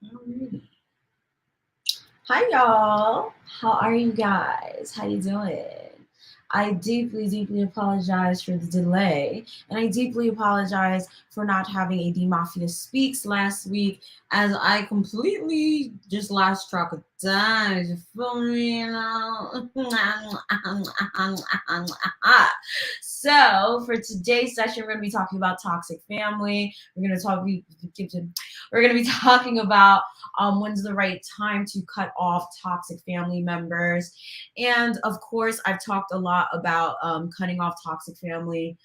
Alrighty. Hi y'all. How are you guys? How you doing? I deeply apologize for the delay, and I deeply apologize for not having a TheeMafiaSpeaks last week, as I completely just lost track of time. You feel me? You know? So for today's session, we're going to be talking about toxic family. We're going to be talking about when's the right time to cut off toxic family members. And of course, I've talked a lot about cutting off toxic family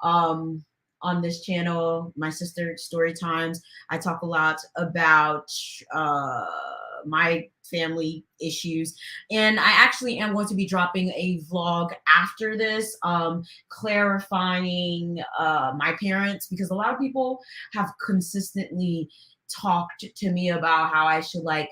um, on this channel, my sister story times. I talk a lot about my family issues, and I actually am going to be dropping a vlog after this, clarifying my parents, because a lot of people have consistently talked to me about how I should like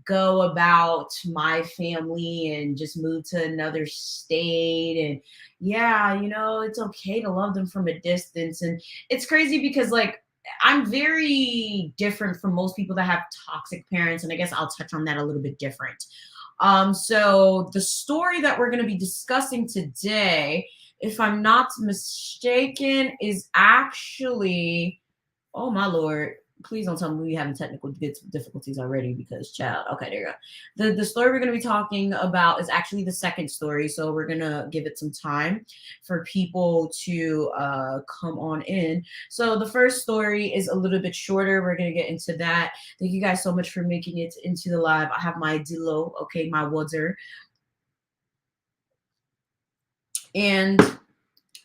go about my family and just move to another state. And yeah, it's okay to love them from a distance. And it's crazy because like I'm very different from most people that have toxic parents, and I guess I'll touch on that a little bit different. So the story that we're going to be discussing today, if I'm not mistaken, is actually, oh my lord, please don't tell me we having technical difficulties already, because child. Okay, there you go. The story we're going to be talking about is actually the second story, so we're going to give it some time for people to come on in. So the first story is a little bit shorter. We're going to get into that. Thank you guys so much for making it into the live. I have my Dilo, okay, my water. And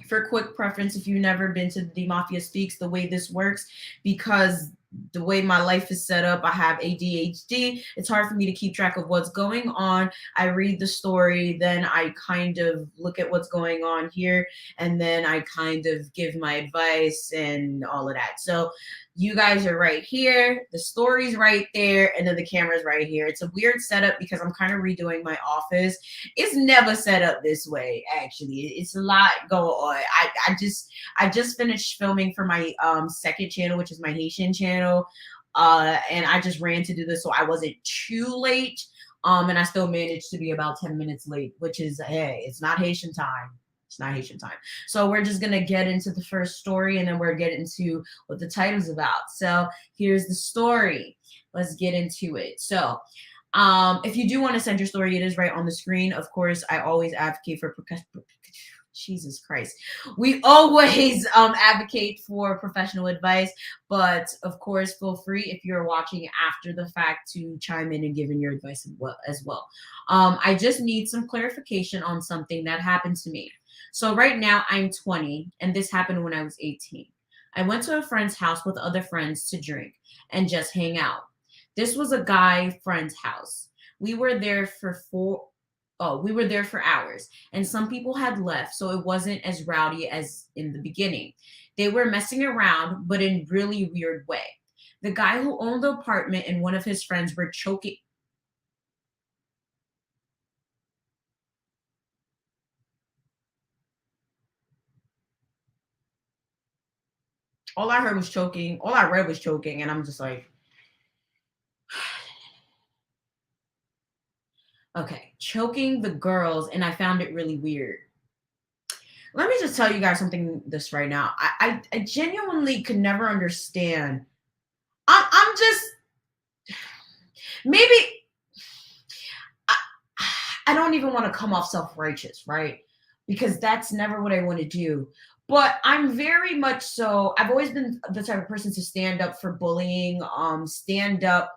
for quick preference, if you've never been to the Mafia Speaks, the way this works, because the way my life is set up, I have ADHD. It's hard for me to keep track of what's going on. I read the story, then I kind of look at what's going on here, and then I kind of give my advice and all of that. So you guys are right here, the story's right there, and then the camera's right here. It's a weird setup because I'm kind of redoing my office. It's never set up this way, actually. It's a lot going on. I just finished filming for my second channel, which is my Haitian channel. And I just ran to do this so I wasn't too late. And I still managed to be about 10 minutes late, which is, hey, it's not Haitian time. It's not Haitian time. So we're just gonna get into the first story, and then we're getting into what the title's about. So here's the story. Let's get into it. So if you do want to send your story, it is right on the screen. Of course, I always advocate for Jesus Christ. We always advocate for professional advice, but of course, feel free if you're watching after the fact to chime in and give in your advice as well. I just need some clarification on something that happened to me. So right now I'm 20, and this happened when I was 18. I went to a friend's house with other friends to drink and just hang out. This was a guy friend's house. We were there for we were there for hours, and some people had left, so it wasn't as rowdy as in the beginning. They were messing around, but in really weird way. The guy who owned the apartment and one of his friends were choking. All I heard was choking. All I read was choking, and I'm just like, okay, choking the girls, and I found it really weird. Let me just tell you guys something this right now. I genuinely could never understand. I'm just, maybe I, I don't even want to come off self-righteous, right? Because that's never what I want to do. But I'm very much so, I've always been the type of person to stand up for bullying, stand up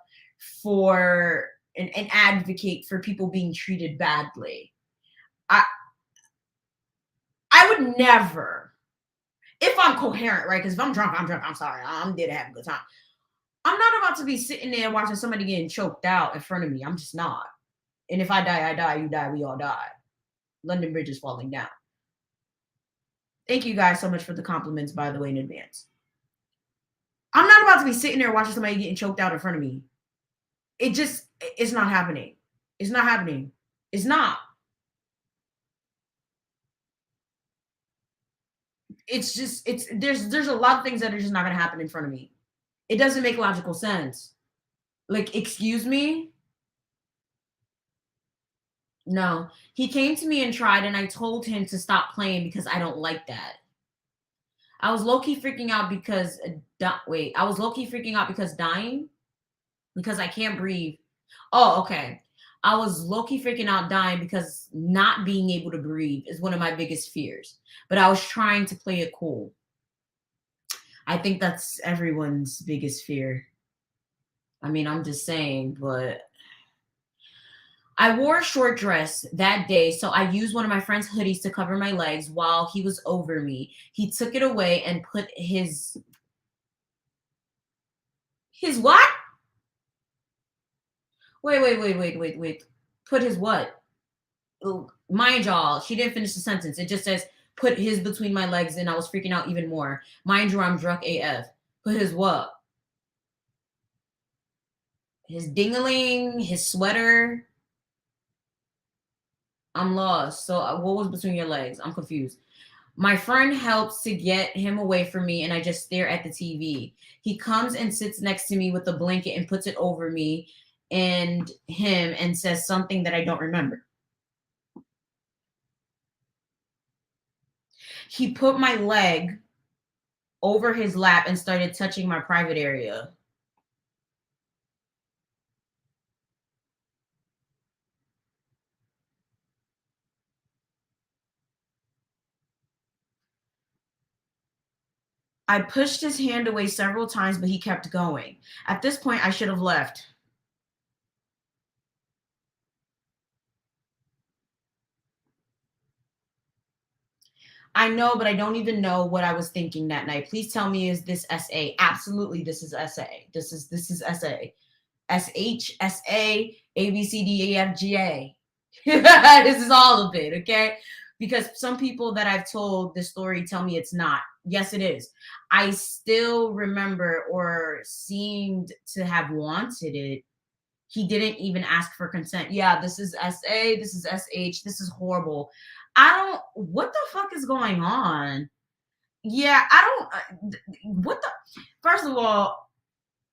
for and advocate for people being treated badly. I I would never, if I'm coherent, right? Because if I'm drunk, I'm drunk. I'm sorry. I'm there to have a good time. I'm not about to be sitting there watching somebody getting choked out in front of me. I'm just not. And if I die, I die. You die. We all die. London Bridge is falling down. Thank you guys so much for the compliments, by the way, in advance. I'm not about to be sitting there watching somebody getting choked out in front of me. It's not happening. It's not happening. It's not. There's a lot of things that are just not going to happen in front of me. It doesn't make logical sense. Like, excuse me? No. He came to me and tried, and I told him to stop playing because I don't like that. I was low-key freaking out because wait, I was low-key freaking out because dying? Because I can't breathe. Oh, okay. I was low-key freaking out dying because not being able to breathe is one of my biggest fears. But I was trying to play it cool. I think that's everyone's biggest fear. I mean, I'm just saying, but I wore a short dress that day, so I used one of my friend's hoodies to cover my legs while he was over me. He took it away and put his what? Wait. Put his what? Oh, mind y'all, she didn't finish the sentence. It just says put his between my legs, and I was freaking out even more. Mind you, I'm drunk AF. Put his what? His dingaling, his sweater. I'm lost. So what was between your legs? I'm confused. My friend helps to get him away from me, and I just stare at the TV. He comes and sits next to me with a blanket and puts it over me and him and says something that I don't remember. He put my leg over his lap and started touching my private area. I pushed his hand away several times, but he kept going. At this point, I should have left. I know, but I don't even know what I was thinking that night. Please tell me, is this SA? Absolutely, this is SA. This is SA. SHSA ABCDEFGA. This is all of it, okay? Because some people that I've told this story tell me it's not. Yes, it is. I still remember or seemed to have wanted it. He didn't even ask for consent. Yeah, this is SA, this is SH, this is horrible. What the fuck is going on? Yeah, what the, first of all,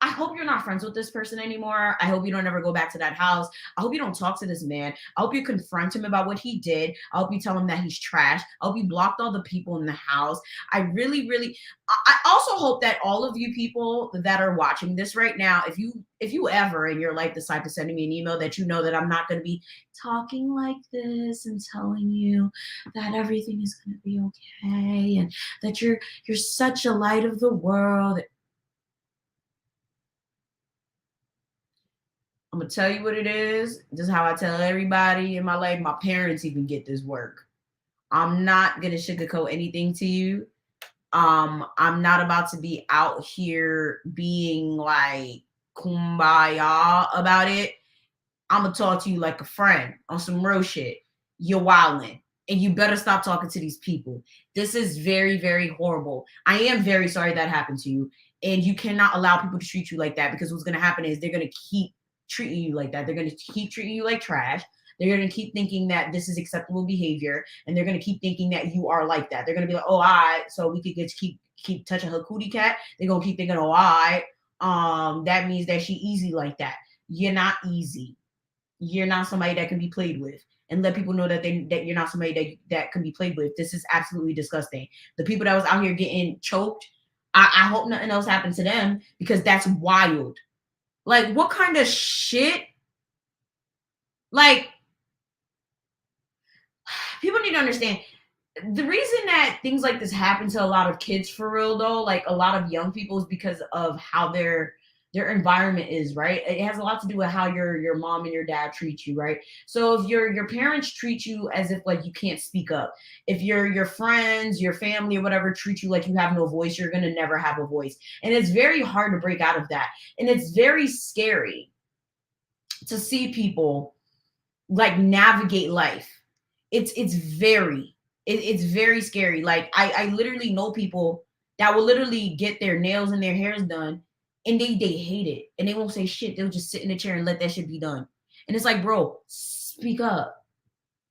I hope you're not friends with this person anymore. I hope you don't ever go back to that house. I hope you don't talk to this man. I hope you confront him about what he did. I hope you tell him that he's trash. I hope you blocked all the people in the house. I really, really, I also hope that all of you people that are watching this right now, if you ever in your life decide to send me an email, that you know that I'm not going to be talking like this and telling you that everything is going to be okay and that you're such a light of the world. I'm gonna tell you what it is. This is how I tell everybody in my life. My parents even get this work. I'm not gonna sugarcoat anything to you. I'm not about to be out here being like kumbaya about it. I'm gonna talk to you like a friend on some real shit. You're wilding, and you better stop talking to these people. This is very, very horrible. I am very sorry that happened to you, and you cannot allow people to treat you like that, because what's gonna happen is they're gonna keep treating you like that. They're gonna keep treating you like trash. They're gonna keep thinking that this is acceptable behavior, and they're gonna keep thinking that you are like that. They're gonna be like, oh, so we could just keep touching her cootie cat. They're gonna keep thinking, oh, that means that she easy like that. You're not easy. You're not somebody that can be played with, and let people know that you're not somebody that can be played with. This is absolutely disgusting. The people that was out here getting choked, I hope nothing else happened to them, because that's wild. Like, what kind of shit? Like, people need to understand, the reason that things like this happen to a lot of kids, for real though, like a lot of young people, is because of how their environment is, right? It has a lot to do with how your mom and your dad treat you, right? So if your parents treat you as if like you can't speak up, if your friends, your family or whatever treat you like you have no voice, you're going to never have a voice. And it's very hard to break out of that. And it's very scary to see people like navigate life. It's very scary. Like I literally know people that will literally get their nails and their hairs done, and they hate it, and they won't say shit. They'll just sit in the chair and let that shit be done. And it's like, bro, speak up.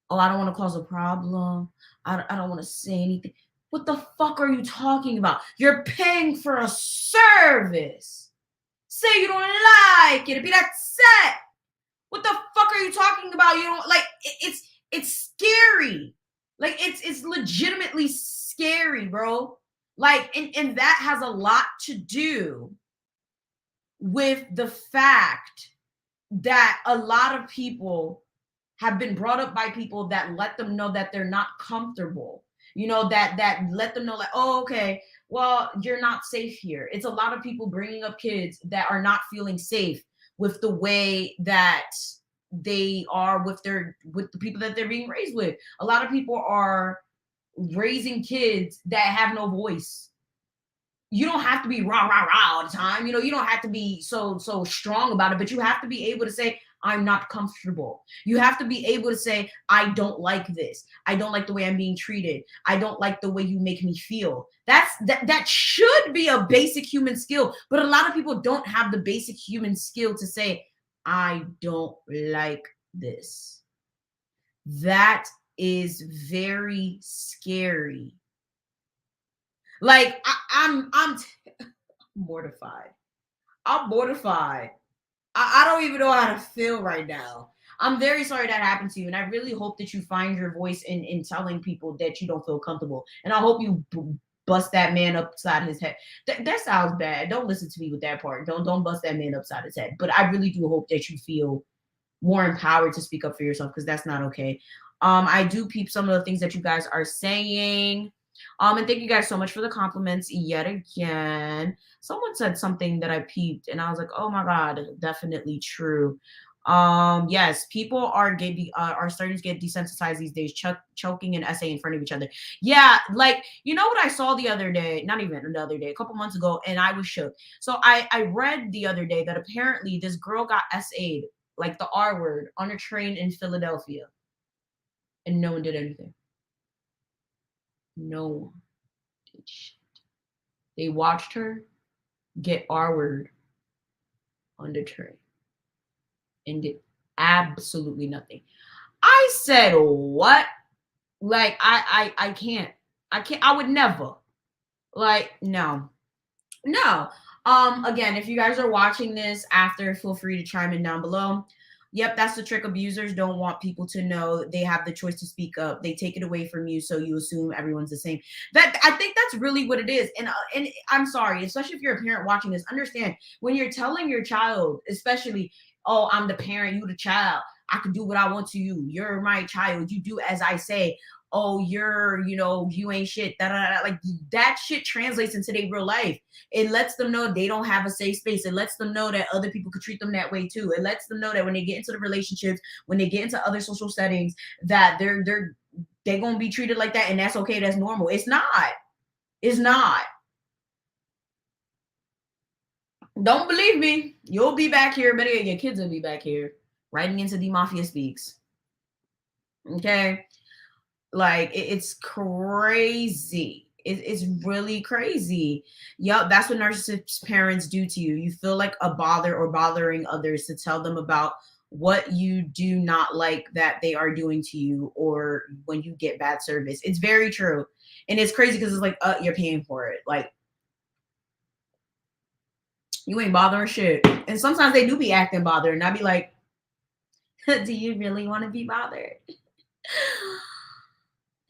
Oh, I don't want to cause a problem. I don't want to say anything. What the fuck are you talking about? You're paying for a service. say you don't like it. It'd be upset. What the fuck are you talking about? You don't like it's scary. Like it's legitimately scary, bro. Like and that has a lot to do with the fact that a lot of people have been brought up by people that let them know that they're not comfortable. You know, that let them know like, oh, okay, well, you're not safe here. It's a lot of people bringing up kids that are not feeling safe with the way that they are with the people that they're being raised with. A lot of people are raising kids that have no voice. You don't have to be rah rah rah all the time. You know, you don't have to be so strong about it, but you have to be able to say, I'm not comfortable. You have to be able to say, I don't like this. I don't like the way I'm being treated. I don't like the way you make me feel. That should be a basic human skill, but a lot of people don't have the basic human skill to say, I don't like this. That is very scary. Like I'm mortified. I'm mortified. I don't even know how to feel right now. I'm very sorry that happened to you, and I really hope that you find your voice in telling people that you don't feel comfortable. And I hope you bust that man upside his head. That sounds bad. Don't listen to me with that part. Don't bust that man upside his head. But I really do hope that you feel more empowered to speak up for yourself, because that's not okay. I do peep some of the things that you guys are saying. And thank you guys so much for the compliments yet again. Someone said something that I peeped, and I was like, oh my God, definitely true. Yes, people are starting to get desensitized these days, choking an essay in front of each other. Yeah, like, you know what I saw the other day, not even the other day, a couple months ago, and I was shook. So I read the other day that apparently this girl got essayed, like the R word, on a train in Philadelphia, and no one did anything. No one did shit. They watched her get R word on the train and did absolutely nothing. I said, what? Like, I can't. I would never. Like, no. Again, if you guys are watching this after, feel free to chime in down below. Yep, that's the trick. Abusers don't want people to know they have the choice to speak up. They take it away from you, so you assume everyone's the same. That, I think that's really what it is. And I'm sorry, especially if you're a parent watching this, understand when you're telling your child, especially, oh, I'm the parent, you the child, I can do what I want to you. You're my child. You do as I say. Oh, you ain't shit. Like that shit translates into their real life. It lets them know they don't have a safe space. It lets them know that other people could treat them that way too. It lets them know that when they get into the relationships, when they get into other social settings, that they're gonna be treated like that, and that's okay. That's normal. It's not. It's not. Don't believe me? You'll be back here. Better yet, your kids will be back here writing into TheeMafiaSpeaks. Okay. Like it's crazy. It's really crazy. Yup, that's what narcissist parents do to you. You feel like a bother or bothering others to tell them about what you do not like that they are doing to you, or when you get bad service. It's very true. And it's crazy because it's like, you're paying for it. Like, you ain't bothering shit. And sometimes they do be acting bothered, and I'd be like, do you really want to be bothered?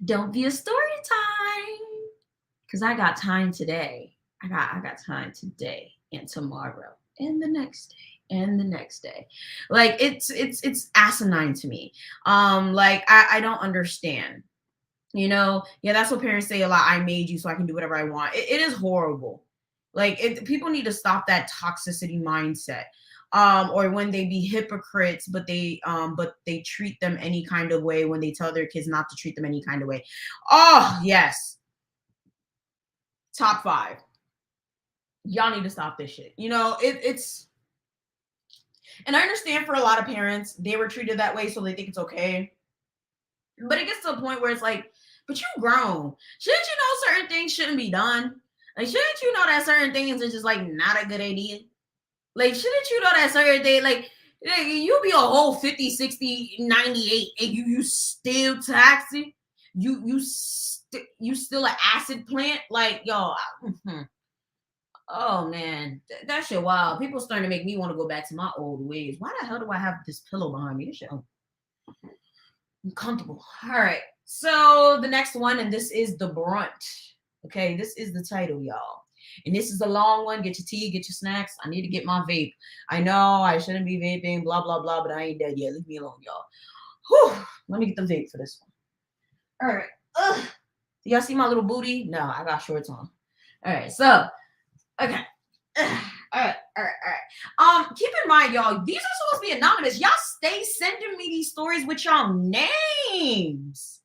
Don't be a story time, because I got time today. I got time today and tomorrow and the next day and the next day. Like it's asinine to me. Like I don't understand. You know, yeah, that's what parents say a lot. I made you so I can do whatever I want. It is horrible. Like people need to stop that toxicity mindset. Or when they be hypocrites, but they treat them any kind of way when they tell their kids not to treat them any kind of way. Oh yes, top 5. Y'all need to stop this shit. You know, it's, and I understand for a lot of parents, they were treated that way, so they think it's okay. But it gets to a point where it's like, but you grown. Shouldn't you know certain things shouldn't be done? Like, shouldn't you know that certain things are just like not a good idea? Like, shouldn't you know that certain thing, like you be a whole 50, 60, 98, and you still toxic? You still an acid plant? Like, yo, Oh man, that shit wild. People starting to make me want to go back to my old ways. Why the hell do I have this pillow behind me? This shit uncomfortable. All right. So the next one, and this is the brunt. Okay, this is the title, y'all. And this is a long one. Get your tea, get your snacks. I need to get my vape. I know I shouldn't be vaping, blah, blah, blah, but I ain't dead yet. Leave me alone, y'all. Whew. Let me get the vape for this one. All right. Ugh. Do y'all see my little booty? No, I got shorts on. All right. So, okay. All right. Keep in mind, y'all, these are supposed to be anonymous. Y'all stay sending me these stories with y'all names.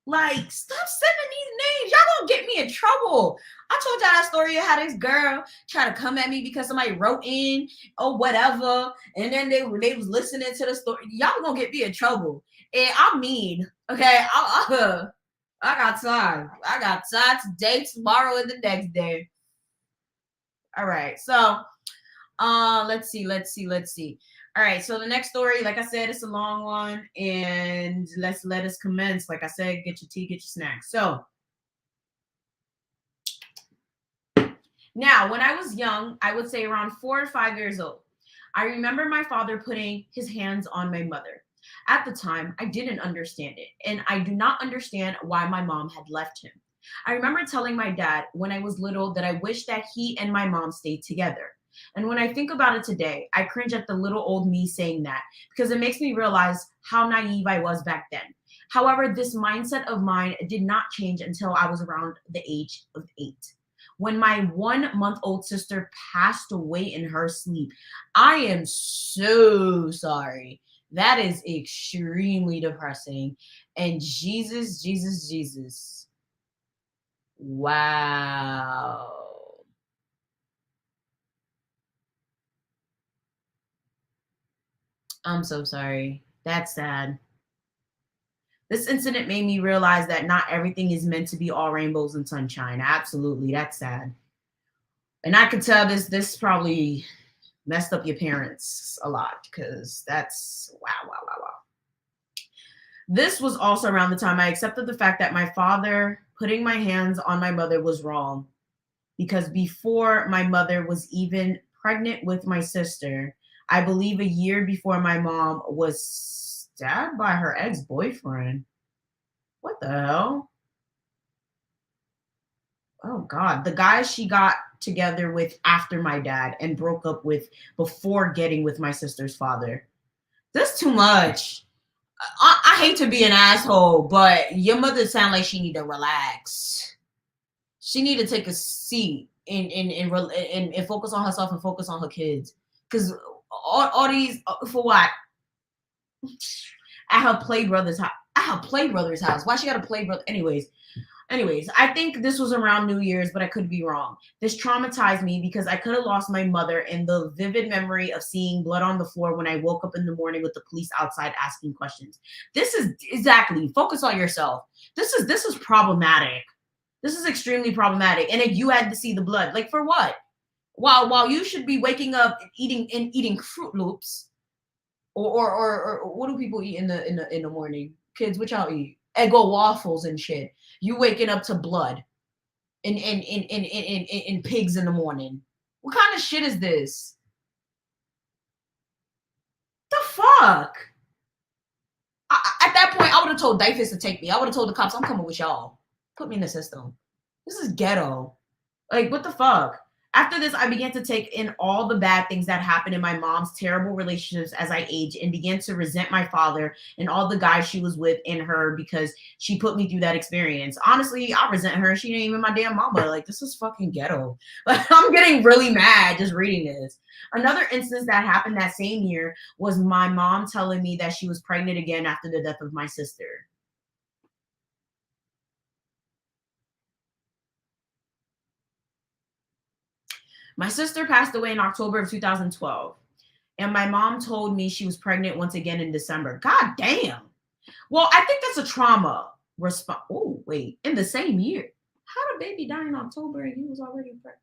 Like, stop sending these names. Y'all don't get me in trouble. I told y'all that story of how this girl tried to come at me because somebody wrote in or whatever, and then they was listening to the story. Y'all gonna get me in trouble. And I'm mean, okay? I got time. I got time today, tomorrow, and the next day. All right, so let's see. All right, so the next story, like I said, it's a long one, and let us commence. Like I said, get your tea, get your snacks. So now, when I was young, I would say around 4 or 5 years old, I remember my father putting his hands on my mother. At the time, I didn't understand it, and I do not understand why my mom had left him. I remember telling my dad when I was little that I wish that he and my mom stayed together. And when I think about it today, I cringe at the little old me saying that because it makes me realize how naive I was back then. However, this mindset of mine did not change until I was around the age of 8. When my 1-month-old sister passed away in her sleep, I am so sorry. That is extremely depressing. And Jesus. Wow. I'm so sorry. That's sad. This incident made me realize that not everything is meant to be all rainbows and sunshine. Absolutely. That's sad. And I could tell this probably messed up your parents a lot because that's wow. This was also around the time I accepted the fact that my father putting my hands on my mother was wrong because before my mother was even pregnant with my sister, I believe a year before my mom was stabbed by her ex-boyfriend. What the hell? Oh God, the guy she got together with after my dad and broke up with before getting with my sister's father. That's too much. I hate to be an asshole, but your mother sound like she need to relax. She need to take a seat and focus on herself and focus on her kids. Because all these for what? At her play brother's house. At her play brother's house. Why she got a play brother? Anyways, I think this was around New Year's, but I could be wrong. This traumatized me because I could have lost my mother and the vivid memory of seeing blood on the floor when I woke up in the morning with the police outside asking questions. This is exactly focus on yourself. This is problematic. This is extremely problematic. And if you had to see the blood, like for what? While you should be waking up and eating Fruit Loops, or what do people eat in the morning? Kids, what y'all eat? Eggo waffles and shit. You waking up to blood and pigs in the morning. What kind of shit is this? The fuck? At that point, I would have told Dyfus to take me. I would have told the cops, I'm coming with y'all. Put me in the system. This is ghetto. Like, what the fuck? After this, I began to take in all the bad things that happened in my mom's terrible relationships as I aged and began to resent my father and all the guys she was with and her because she put me through that experience. Honestly, I resent her. She ain't even my damn mama. Like, this is fucking ghetto. Like, I'm getting really mad just reading this. Another instance that happened that same year was my mom telling me that she was pregnant again after the death of my sister. My sister passed away in October of 2012, and my mom told me she was pregnant once again in December. God damn. Well, I think that's a trauma response. Oh, wait, in the same year. How did baby die in October and he was already pregnant?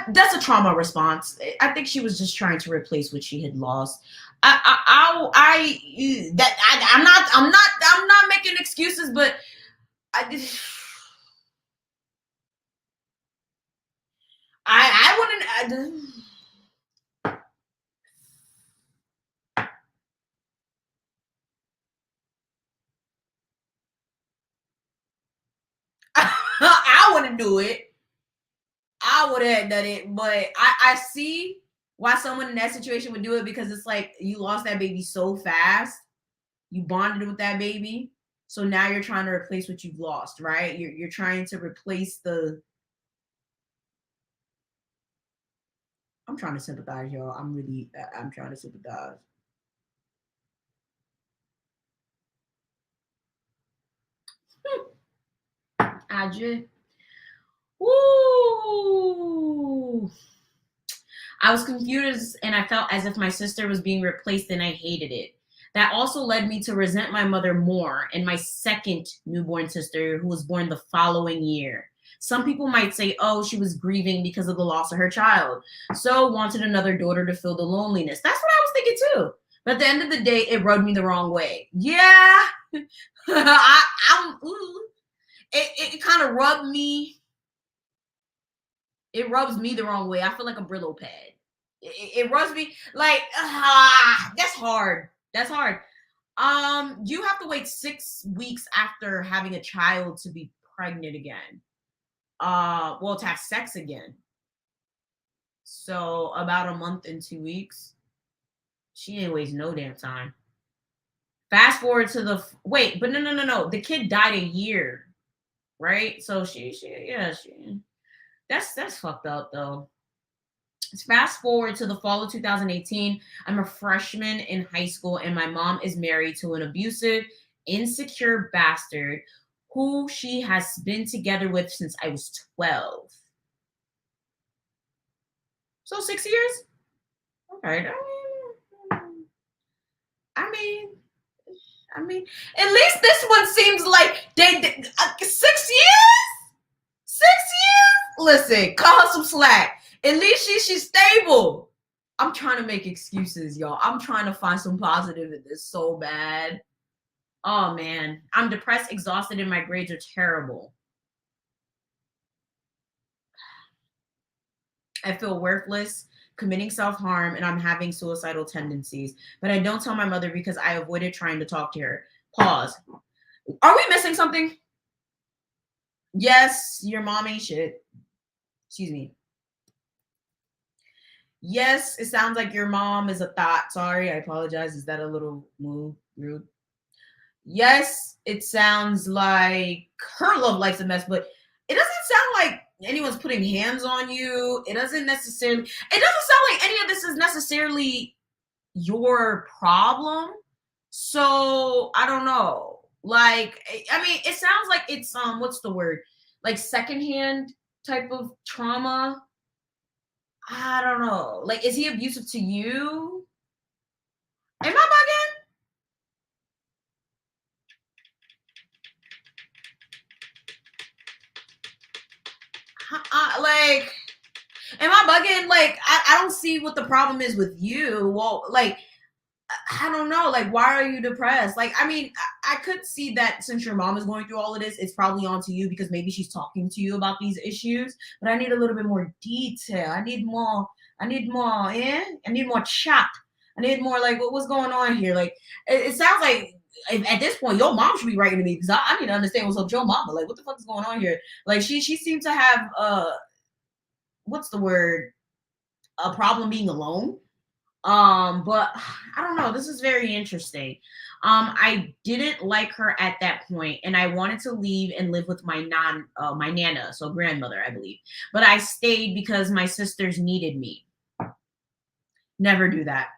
That's a trauma response. I think she was just trying to replace what she had lost. I'm not making excuses, but I wouldn't. I wouldn't do it. I would have done it, but I see why someone in that situation would do it, because it's like you lost that baby so fast. You bonded with that baby. So now you're trying to replace what you've lost, right? You're trying to replace the. I'm trying to sympathize, y'all. I'm trying to sympathize. I just. Woo! I was confused and I felt as if my sister was being replaced and I hated it. That also led me to resent my mother more and my second newborn sister, who was born the following year. Some people might say, oh, she was grieving because of the loss of her child, so wanted another daughter to fill the loneliness. That's what I was thinking too. But at the end of the day, it rubbed me the wrong way. Yeah, it kind of rubbed me. It rubs me the wrong way. I feel like a Brillo pad. It rubs me like that's hard. That's hard. You have to wait 6 weeks after having a child to be pregnant again. Well, to have sex again. So about a month and 2 weeks. She ain't waste no damn time. Fast forward to the wait, but no. The kid died a year, right? So she that's fucked up though. Let's fast forward to the fall of 2018. I'm a freshman in high school, and my mom is married to an abusive, insecure bastard who she has been together with since I was 12. So 6 years? Okay. I mean, at least this one seems like they 6 years? 6 years? Listen, call her some slack. At least she's stable. I'm trying to make excuses, y'all. I'm trying to find some positive in this so bad. Oh man, I'm depressed, exhausted, and my grades are terrible. I feel worthless, committing self-harm, and I'm having suicidal tendencies. But I don't tell my mother because I avoided trying to talk to her. Pause. Are we missing something? Yes, your mom ain't shit. Excuse me. Yes, it sounds like your mom is a thought. Sorry, I apologize. Is that a little rude? Yes, it sounds like her love life's a mess, but it doesn't sound like anyone's putting hands on you. It doesn't sound like any of this is necessarily your problem. So I don't know. Like, I mean, it sounds like it's what's the word? Like secondhand type of trauma. I don't know. Like, is he abusive to you? Am I bugging? Like, am I bugging? Like, I don't see what the problem is with you. Well, like, I don't know. Like, why are you depressed? Like, I mean, I could see that since your mom is going through all of this, it's probably onto you because maybe she's talking to you about these issues. But I need a little bit more detail. I need more, yeah? I need more chat. I need more, like, what's going on here? Like, it sounds like at this point, your mom should be writing to me because I need to understand what's up with your mama. Like, what the fuck is going on here? Like, she seems to have, what's the word? A problem being alone. But I don't know. This is very interesting. I didn't like her at that point, and I wanted to leave and live with my nana, so grandmother, I believe. But I stayed because my sisters needed me. Never do that.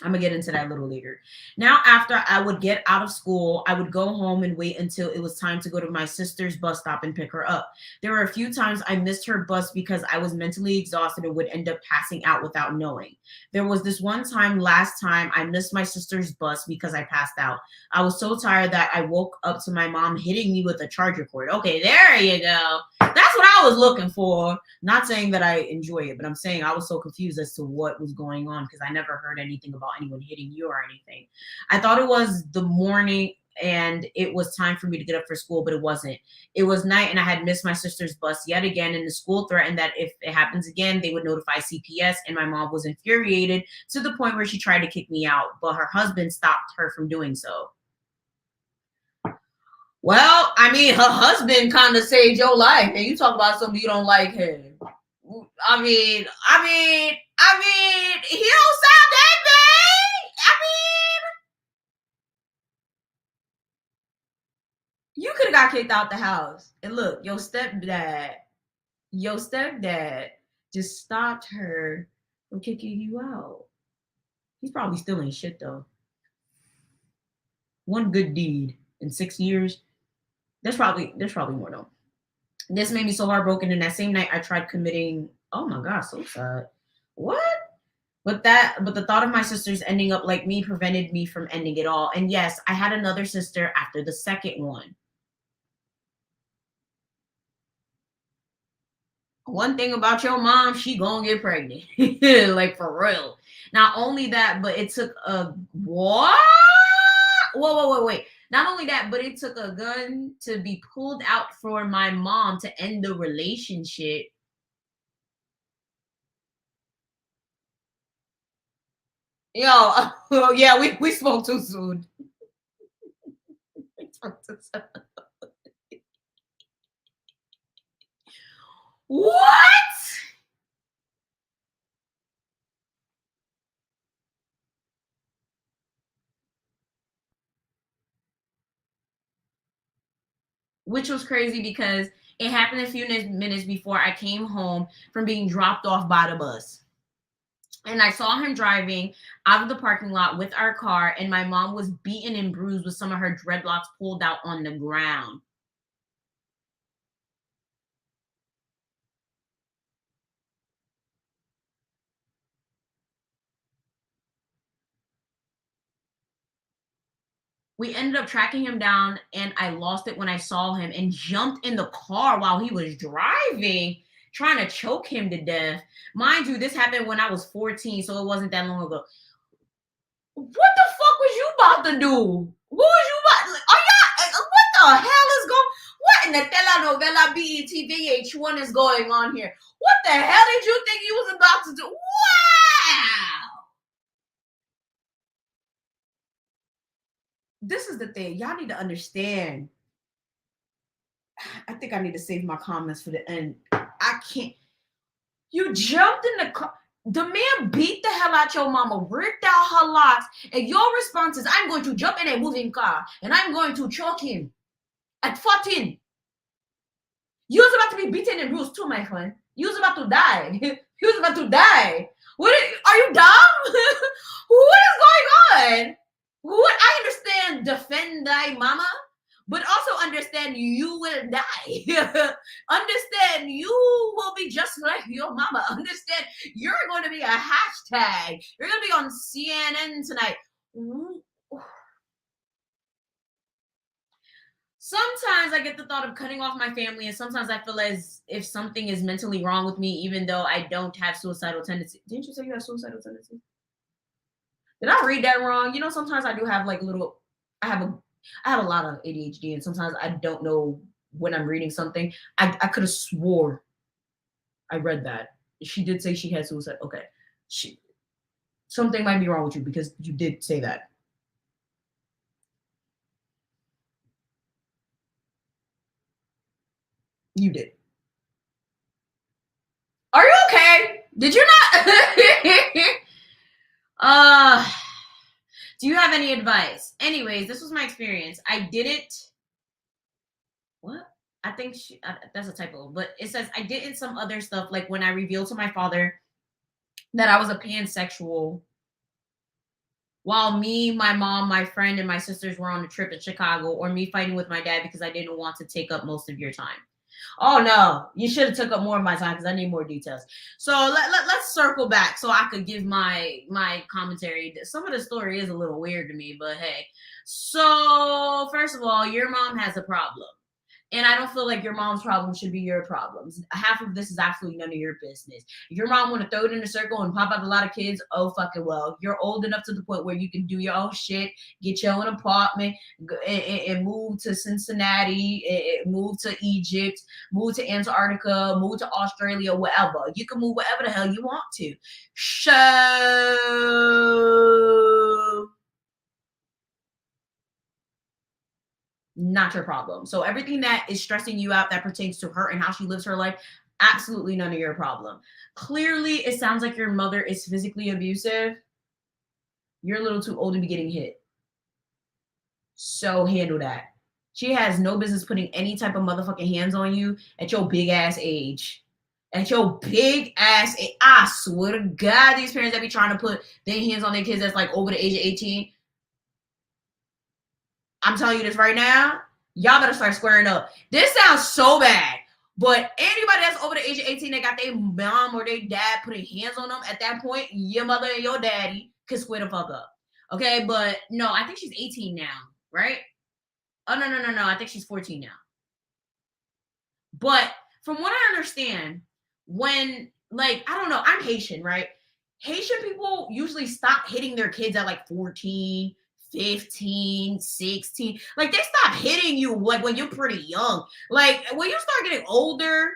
I'm gonna get into that a little later. Now, after I would get out of school, I would go home and wait until it was time to go to my sister's bus stop and pick her up. There were a few times I missed her bus because I was mentally exhausted and would end up passing out without knowing. There was this one time last time I missed my sister's bus because I passed out. I was so tired that I woke up to my mom hitting me with a charger cord. Okay, there you go. That's what I was looking for. Not saying that I enjoy it, but I'm saying I was so confused as to what was going on because I never heard anything about anyone hitting you or anything. I thought it was the morning. and it was time for me to get up for school, but it wasn't. It was night, and I had missed my sister's bus yet again, and the school threatened that if it happens again, they would notify CPS, and my mom was infuriated to the point where she tried to kick me out, but her husband stopped her from doing so. Well, I mean, her husband kind of saved your life, and you talk about something you don't like him. I mean, he don't sound that bad. I mean, you could have got kicked out the house. And look, your stepdad just stopped her from kicking you out. He's probably still in shit though. One good deed in 6 years. There's probably more though. This made me so heartbroken. And that same night I tried committing. Oh my God, so sad. What? But the thought of my sisters ending up like me prevented me from ending it all. And yes, I had another sister after the second one. One thing about your mom, she gonna get pregnant. Like for real. Not only that, but it took a what? Wait. Not only that, but it took a gun to be pulled out for my mom to end the relationship. Yo, oh yeah, we spoke too soon. What? Which was crazy because it happened a few minutes before I came home from being dropped off by the bus. And I saw him driving out of the parking lot with our car, and my mom was beaten and bruised with some of her dreadlocks pulled out on the ground. We ended up tracking him down, and I lost it when I saw him and jumped in the car while he was driving, trying to choke him to death. Mind you, this happened when I was 14, so it wasn't that long ago. What the fuck was you about to do? What was you about? What the hell is going? What in the telenovela BET VH1 is going on here? What the hell did you think you was about to do? Wow! This is the thing. Y'all need to understand. I think I need to save my comments for the end. I can't. You jumped in the car. The man beat the hell out your mama, ripped out her locks, and your response is, I'm going to jump in a moving car, and I'm going to choke him. At 14. You was about to be beaten and bruised too, my friend. You was about to die. You was about to die. Are you dumb? What is going on? What? I understand defend thy mama, but also understand you will die. Understand you will be just like your mama. Understand you're going to be a hashtag. You're going to be on CNN tonight. Sometimes I get the thought of cutting off my family, and sometimes I feel as if something is mentally wrong with me, even though I don't have suicidal tendencies. Didn't you say you have suicidal tendencies? Did I read that wrong? You know, sometimes I do have like little. I have a lot of ADHD, and sometimes I don't know when I'm reading something. I could have swore I read that. She did say she had suicide. Okay, something might be wrong with you because you did say that. You did. Are you okay? Did you not? Do you have any advice? Anyways, this was my experience. I didn't. What? I think that's a typo, but it says I did some other stuff, like when I revealed to my father that I was a pansexual while me, my mom, my friend, and my sisters were on a trip in Chicago, or me fighting with my dad because I didn't want to take up most of your time. Oh no, you should have took up more of my time because I need more details. So let's circle back so I could give my commentary. Some of the story is a little weird to me, but hey. So first of all, your mom has a problem. And I don't feel like your mom's problem should be your problems. Half of this is absolutely none of your business. If your mom want to throw it in a circle and pop out a lot of kids, oh fucking well. You're old enough to the point where you can do your own shit, get your own apartment, and move to Cincinnati, and move to Egypt, move to Antarctica, move to Australia, wherever. You can move wherever the hell you want to. So not your problem. So everything that is stressing you out that pertains to her and how she lives her life, absolutely none of your problem. Clearly, it sounds like your mother is physically abusive. You're a little too old to be getting hit. So handle that. She has no business putting any type of motherfucking hands on you at your big ass age. At your big ass age. I swear to God, these parents that be trying to put their hands on their kids that's like over the age of 18. I'm telling you this right now. Y'all better start squaring up. This sounds so bad. But anybody that's over the age of 18 that got their mom or their dad putting hands on them, at that point, your mother and your daddy could square the fuck up. Okay, but no, I think she's 18 now, right? Oh, no. I think she's 14 now. But from what I understand, when, like, I don't know, I'm Haitian, right? Haitian people usually stop hitting their kids at like 14, 15, 16. Like, they stop hitting you like when you're pretty young. Like, when you start getting older,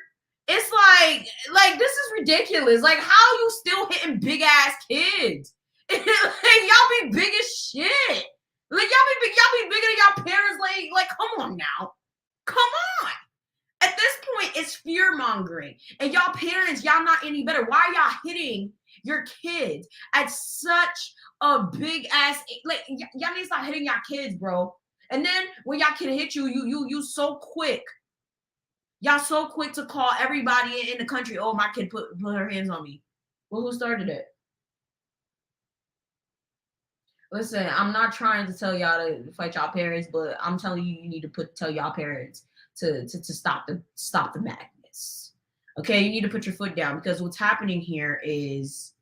it's like this is ridiculous. Like, how you still hitting big ass kids? Like, y'all be big as shit. Like, y'all be bigger than y'all parents. Like, come on now. Come on. At this point, it's fear mongering. And y'all parents, y'all not any better. Why are y'all hitting your kids at such a big ass, like, y'all need to stop hitting y'all kids, bro. And then when y'all kid hit you, you so quick. Y'all so quick to call everybody in the country, oh, my kid put her hands on me. Well, who started it? Listen, I'm not trying to tell y'all to fight y'all parents, but I'm telling you, you need to tell y'all parents to stop the madness. Okay, you need to put your foot down, because what's happening here is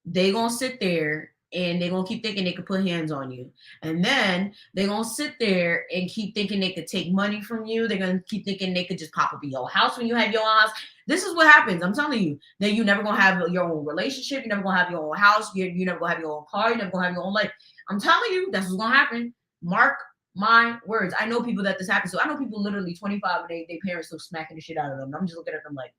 they gonna sit there and they're gonna keep thinking they could put hands on you, and then they're gonna sit there and keep thinking they could take money from you. They're gonna keep thinking they could just pop up in your house when you have your own house. This is what happens. I'm telling you that you never gonna have your own relationship. You're never gonna have your own house. You're never gonna have your own car. You're never gonna have your own life. I'm telling you, that's what's gonna happen. Mark my words. I know people that this happens to. I know people literally 25 and their parents still smacking the shit out of them. I'm just looking at them like,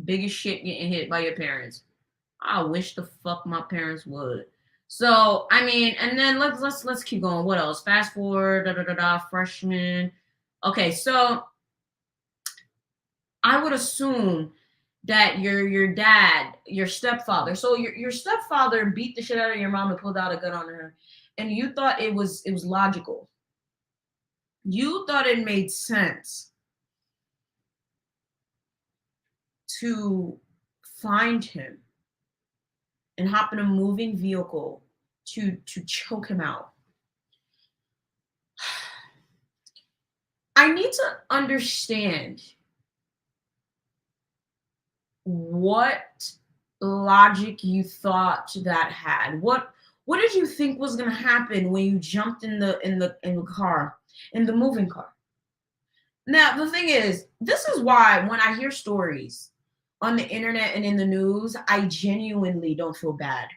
biggest shit getting hit by your parents. I wish the fuck my parents would. So I mean, and then let's keep going. What else? Fast forward, freshman. Okay, so I would assume that your dad, your stepfather, so your stepfather beat the shit out of your mom and pulled out a gun on her, and you thought it was logical. You thought it made sense to find him and hop in a moving vehicle to choke him out. I need to understand what logic you thought that had. What did you think was going to happen when you jumped in the car, in the moving car? Now, the thing is, this is why when I hear stories on the internet and in the news, I genuinely don't feel bad.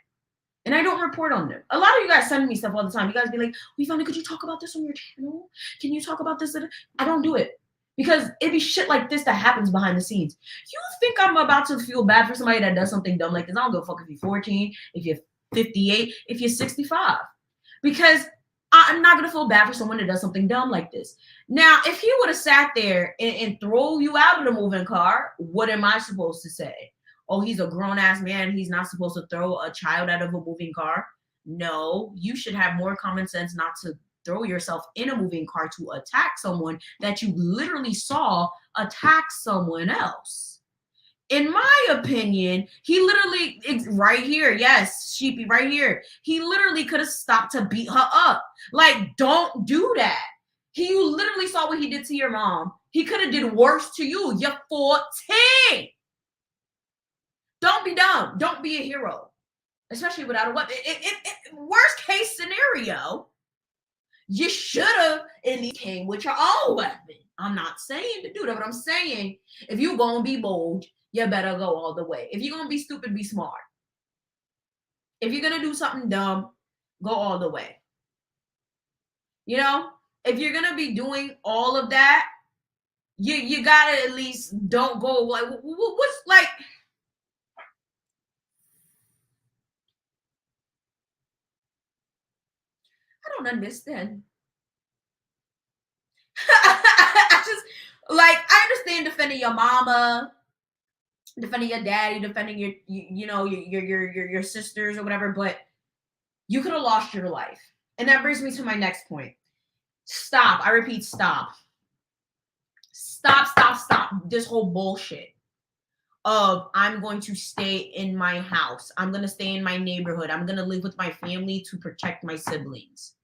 And I don't report on them. A lot of you guys send me stuff all the time. You guys be like, Yvana, could you talk about this on your channel? Can you talk about this? I don't do it. Because it be shit like this that happens behind the scenes. You think I'm about to feel bad for somebody that does something dumb like this? I don't give a fuck if you're 14, if you're 58, if you're 65. Because I'm not gonna feel bad for someone that does something dumb like this. Now, if he would have sat there and throw you out of the moving car, what am I supposed to say? Oh, he's a grown-ass man. He's not supposed to throw a child out of a moving car. No, you should have more common sense not to throw yourself in a moving car to attack someone that you literally saw attack someone else. In my opinion, he literally, right here, yes, Sheepy, right here, he literally could have stopped to beat her up. Like, don't do that. You literally saw what he did to your mom. He could have did worse to you. You're 14. Don't be dumb. Don't be a hero. especially without a weapon. Worst case scenario, you should have at least came with your own weapon. I'm not saying to do that, but I'm saying if you're going to be bold, you better go all the way. If you're going to be stupid, be smart. If you're going to do something dumb, go all the way. You know, if you're going to be doing all of that, you got to at least don't go like, what's like, I don't understand. I just, like, I understand defending your mama, defending your daddy, defending your sisters or whatever, but you could have lost your life. And that brings me to my next point. Stop. I repeat, stop. Stop this whole bullshit of I'm going to stay in my house. I'm going to stay in my neighborhood. I'm going to live with my family to protect my siblings.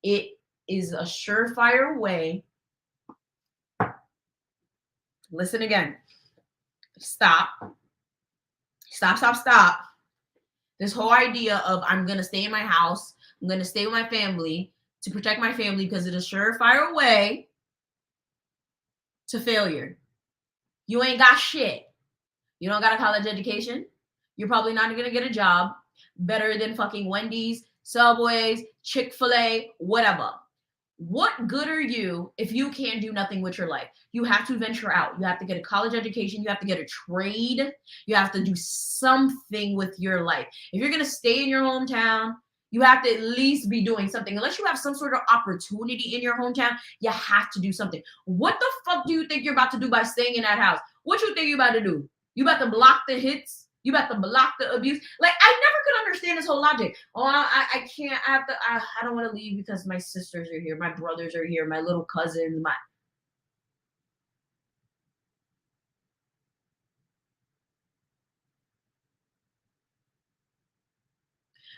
It is a surefire way. Listen again. Stop. This whole idea of I'm going to stay in my house, I'm going to stay with my family to protect my family because it is a surefire way to failure. You ain't got shit. You don't got a college education. You're probably not going to get a job better than fucking Wendy's, Subways, Chick-fil-A, whatever. What good are you if you can't do nothing with your life? You have to venture out. You have to get a college education. You have to get a trade. You have to do something with your life. If you're going to stay in your hometown, you have to at least be doing something. Unless you have some sort of opportunity in your hometown, you have to do something. What the fuck do you think you're about to do by staying in that house? What you think you're about to do? You about to block the hits? You about to block the abuse? Like, I never could understand this whole logic. Oh, I can't. I don't want to leave because my sisters are here. My brothers are here. My little cousins.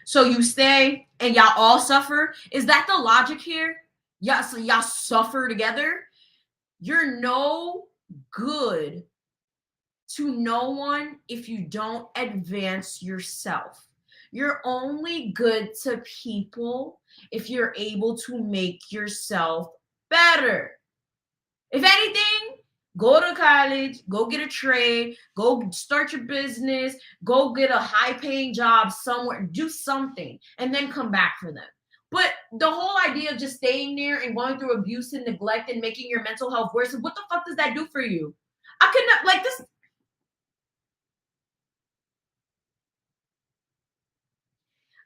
So you stay and y'all all suffer? Is that the logic here? Yeah, so y'all suffer together? You're no good to no one if you don't advance yourself. You're only good to people if you're able to make yourself better. If anything, go to college, go get a trade, go start your business, go get a high-paying job somewhere, do something, and then come back for them. But the whole idea of just staying there and going through abuse and neglect and making your mental health worse, what the fuck does that do for you? I could not, like, this.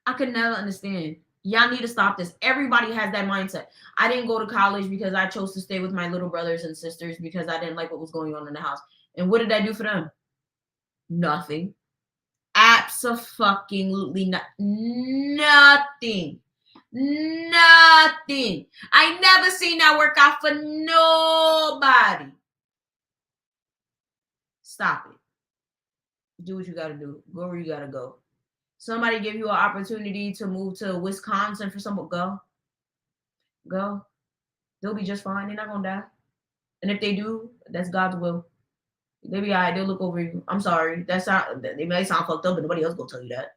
I could never understand. Y'all need to stop this. Everybody has that mindset. I didn't go to college because I chose to stay with my little brothers and sisters because I didn't like what was going on in the house. And what did that do for them? Nothing. Absolutely nothing. Nothing. I never seen that work out for nobody. Stop it. Do what you got to do. Go where you got to go. Somebody give you an opportunity to move to Wisconsin for someone, go. They'll be just fine. They're not gonna die. And if they do, that's God's will. They'll be all right. They'll look over you. I'm sorry. That's not. They may sound fucked up, but nobody else gonna tell you that.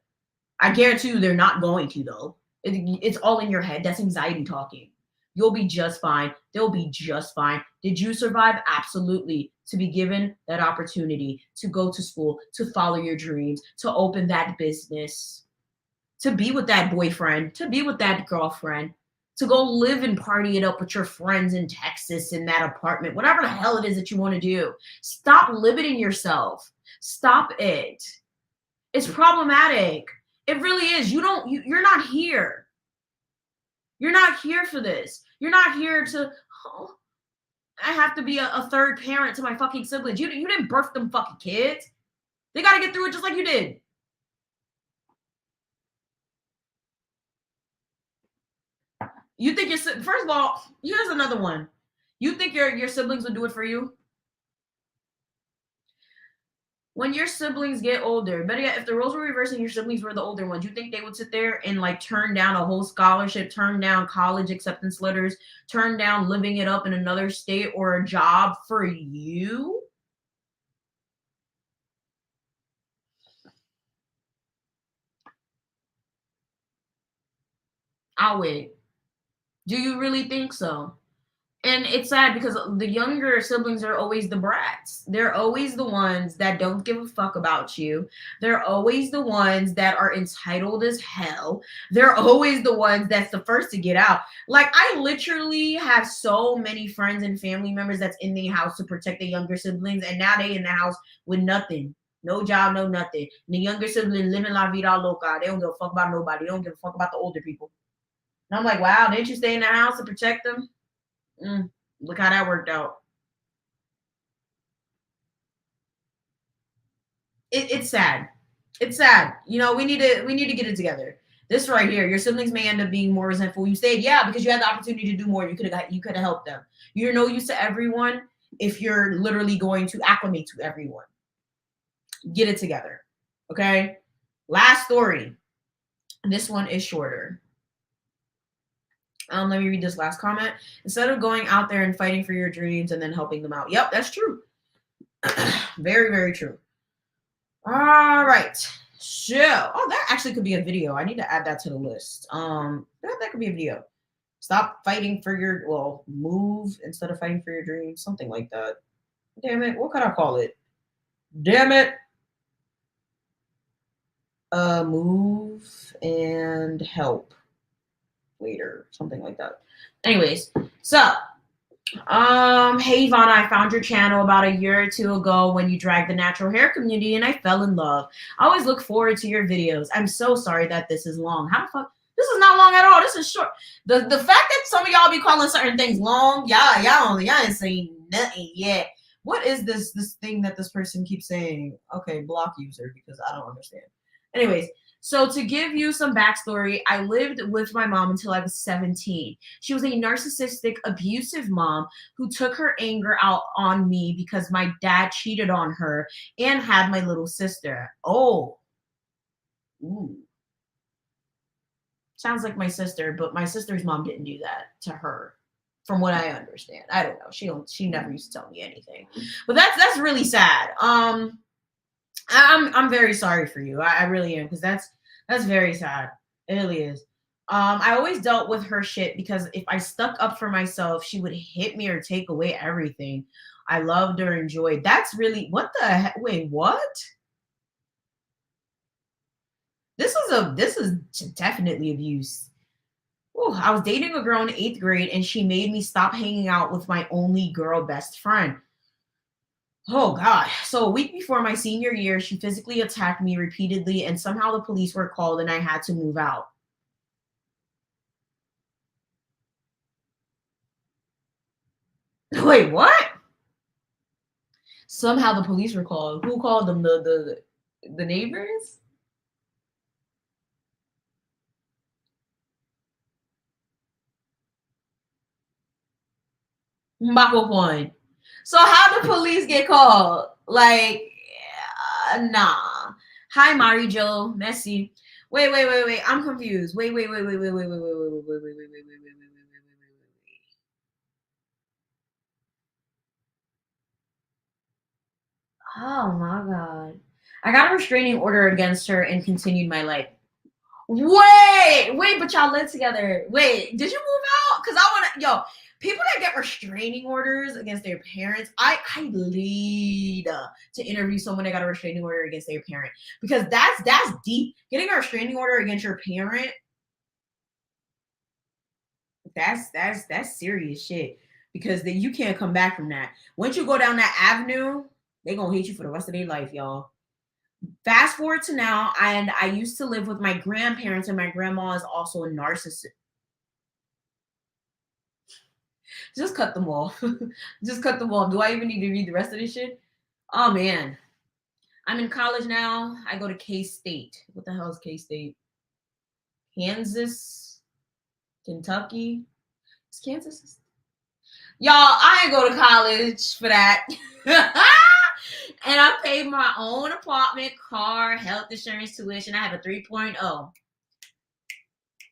I guarantee you, they're not going to though. It's all in your head. That's anxiety talking. You'll be just fine. They'll be just fine. Did you survive? Absolutely. To be given that opportunity to go to school, to follow your dreams, to open that business, to be with that boyfriend, to be with that girlfriend, to go live and party it up with your friends in Texas in that apartment, whatever the hell it is that you want to do. Stop limiting yourself. Stop it. It's problematic. It really is. You're not here. You're not here for this. You're not here to, oh, I have to be a third parent to my fucking siblings. You didn't birth them fucking kids. They got to get through it just like you did. You think first of all, here's another one. You think your siblings would do it for you? When your siblings get older, better yet, if the roles were reversed and your siblings were the older ones, you think they would sit there and like turn down a whole scholarship, turn down college acceptance letters, turn down living it up in another state or a job for you? I'll wait. Do you really think so? And it's sad because the younger siblings are always the brats. They're always the ones that don't give a fuck about you. They're always the ones that are entitled as hell. They're always the ones that's the first to get out. Like, I literally have so many friends and family members that's in the house to protect the younger siblings, and now they in the house with nothing. No job, no nothing. And the younger sibling living la vida loca. They don't give a fuck about nobody. They don't give a fuck about the older people. And I'm like, wow, didn't you stay in the house to protect them? Look how that worked out. It's sad. It's sad. You know, we need to get it together. This right here, your siblings may end up being more resentful. You stayed, yeah, because you had the opportunity to do more. You could have helped them. You're no use to everyone if you're literally going to acclimate to everyone. Get it together. Okay. Last story. This one is shorter. Let me read this last comment. Instead of going out there and fighting for your dreams and then helping them out. Yep, that's true. Very, very true. All right. So, that actually could be a video. I need to add that to the list. That could be a video. Stop fighting for your, move instead of fighting for your dreams. Something like that. Damn it. What could I call it? Damn it. Move and help later, something like that. Anyways, so hey Yvana, I found your channel about a year or two ago when you dragged the natural hair community and I fell in love. I always look forward to your videos. I'm so sorry that this is long. How the fuck? This is not long at all. This is short. The fact that some of y'all be calling certain things long, y'all ain't saying nothing yet. What is this thing that this person keeps saying? Okay, block user, because I don't understand. Anyways, so to give you some backstory, I lived with my mom until I was 17. She was a narcissistic, abusive mom who took her anger out on me because my dad cheated on her and had my little sister. Oh. Ooh. Sounds like my sister, but my sister's mom didn't do that to her, from what I understand. I don't know. She never used to tell me anything. But that's really sad. I'm very sorry for you. I really am, because that's very sad. It really is. I always dealt with her shit because if I stuck up for myself, she would hit me or take away everything I loved or enjoyed. That's really, what the heck? Wait, what? This is definitely abuse. Ooh, I was dating a girl in 8th grade and she made me stop hanging out with my only girl best friend. Oh God. So a week before my senior year, she physically attacked me repeatedly and somehow the police were called and I had to move out. Wait, what? Somehow the police were called. Who called them? The neighbors? One. So how the police get called? Like, nah. Hi, Mari Jo, Messi. Wait. I'm confused. Wait. Oh my God. I got a restraining order against her and continued my life. Wait, but y'all live together. Wait, did you move out? Because I want to, people that get restraining orders against their parents, I need to interview someone that got a restraining order against their parent, because that's deep. Getting a restraining order against your parent, that's serious shit, because then you can't come back from that. Once you go down that avenue, they gonna hate you for the rest of their life, y'all. Fast forward to now, and I used to live with my grandparents, and my grandma is also a narcissist. Just cut them off. Just cut them off. Do I even need to read the rest of this shit? Oh man. I'm in college now. I go to K-State. What the hell is K-State? Kansas? Kentucky? Is Kansas? Y'all, I ain't go to college for that. And I paid my own apartment, car, health insurance, tuition. I have a 3.0.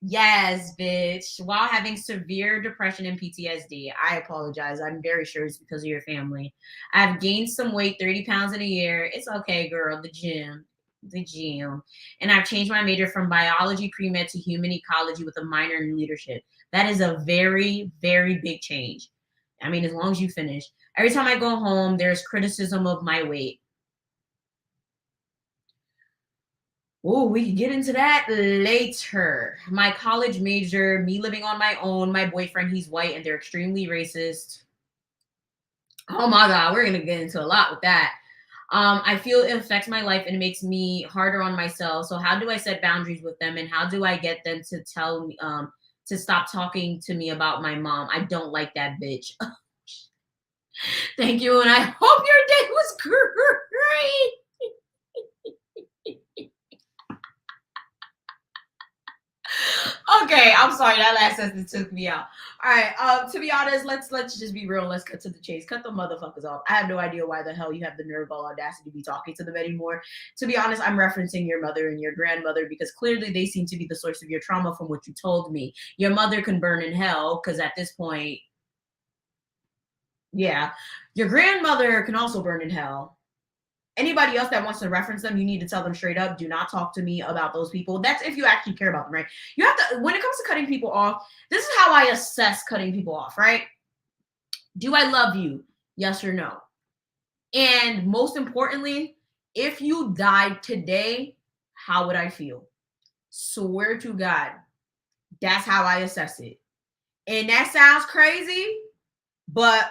Yes, bitch. While having severe depression and PTSD. I apologize. I'm very sure it's because of your family. I've gained some weight, 30 pounds in a year. It's okay, girl. The gym. The gym. And I've changed my major from biology pre-med to human ecology with a minor in leadership. That is a very, very big change. I mean, as long as you finish. Every time I go home, there's criticism of my weight. Oh, we can get into that later. My college major, me living on my own, my boyfriend, he's white, and they're extremely racist. Oh my God, we're gonna get into a lot with that. I feel it affects my life and it makes me harder on myself. So how do I set boundaries with them, and how do I get them to tell me to stop talking to me about my mom? I don't like that bitch. Thank you, and I hope your day was great. Okay, I'm sorry. That last sentence took me out. All right. To be honest, let's just be real. Let's cut to the chase. Cut the motherfuckers off. I have no idea why the hell you have the nerve or audacity to be talking to them anymore. To be honest, I'm referencing your mother and your grandmother because clearly they seem to be the source of your trauma from what you told me. Your mother can burn in hell because at this point, yeah, your grandmother can also burn in hell. Anybody else that wants to reference them, you need to tell them straight up, do not talk to me about those people. That's if you actually care about them, right? You have to, when it comes to cutting people off, this is how I assess cutting people off, right? Do I love you? Yes or no? And most importantly, if you died today, how would I feel? Swear to God, that's how I assess it. And that sounds crazy, but,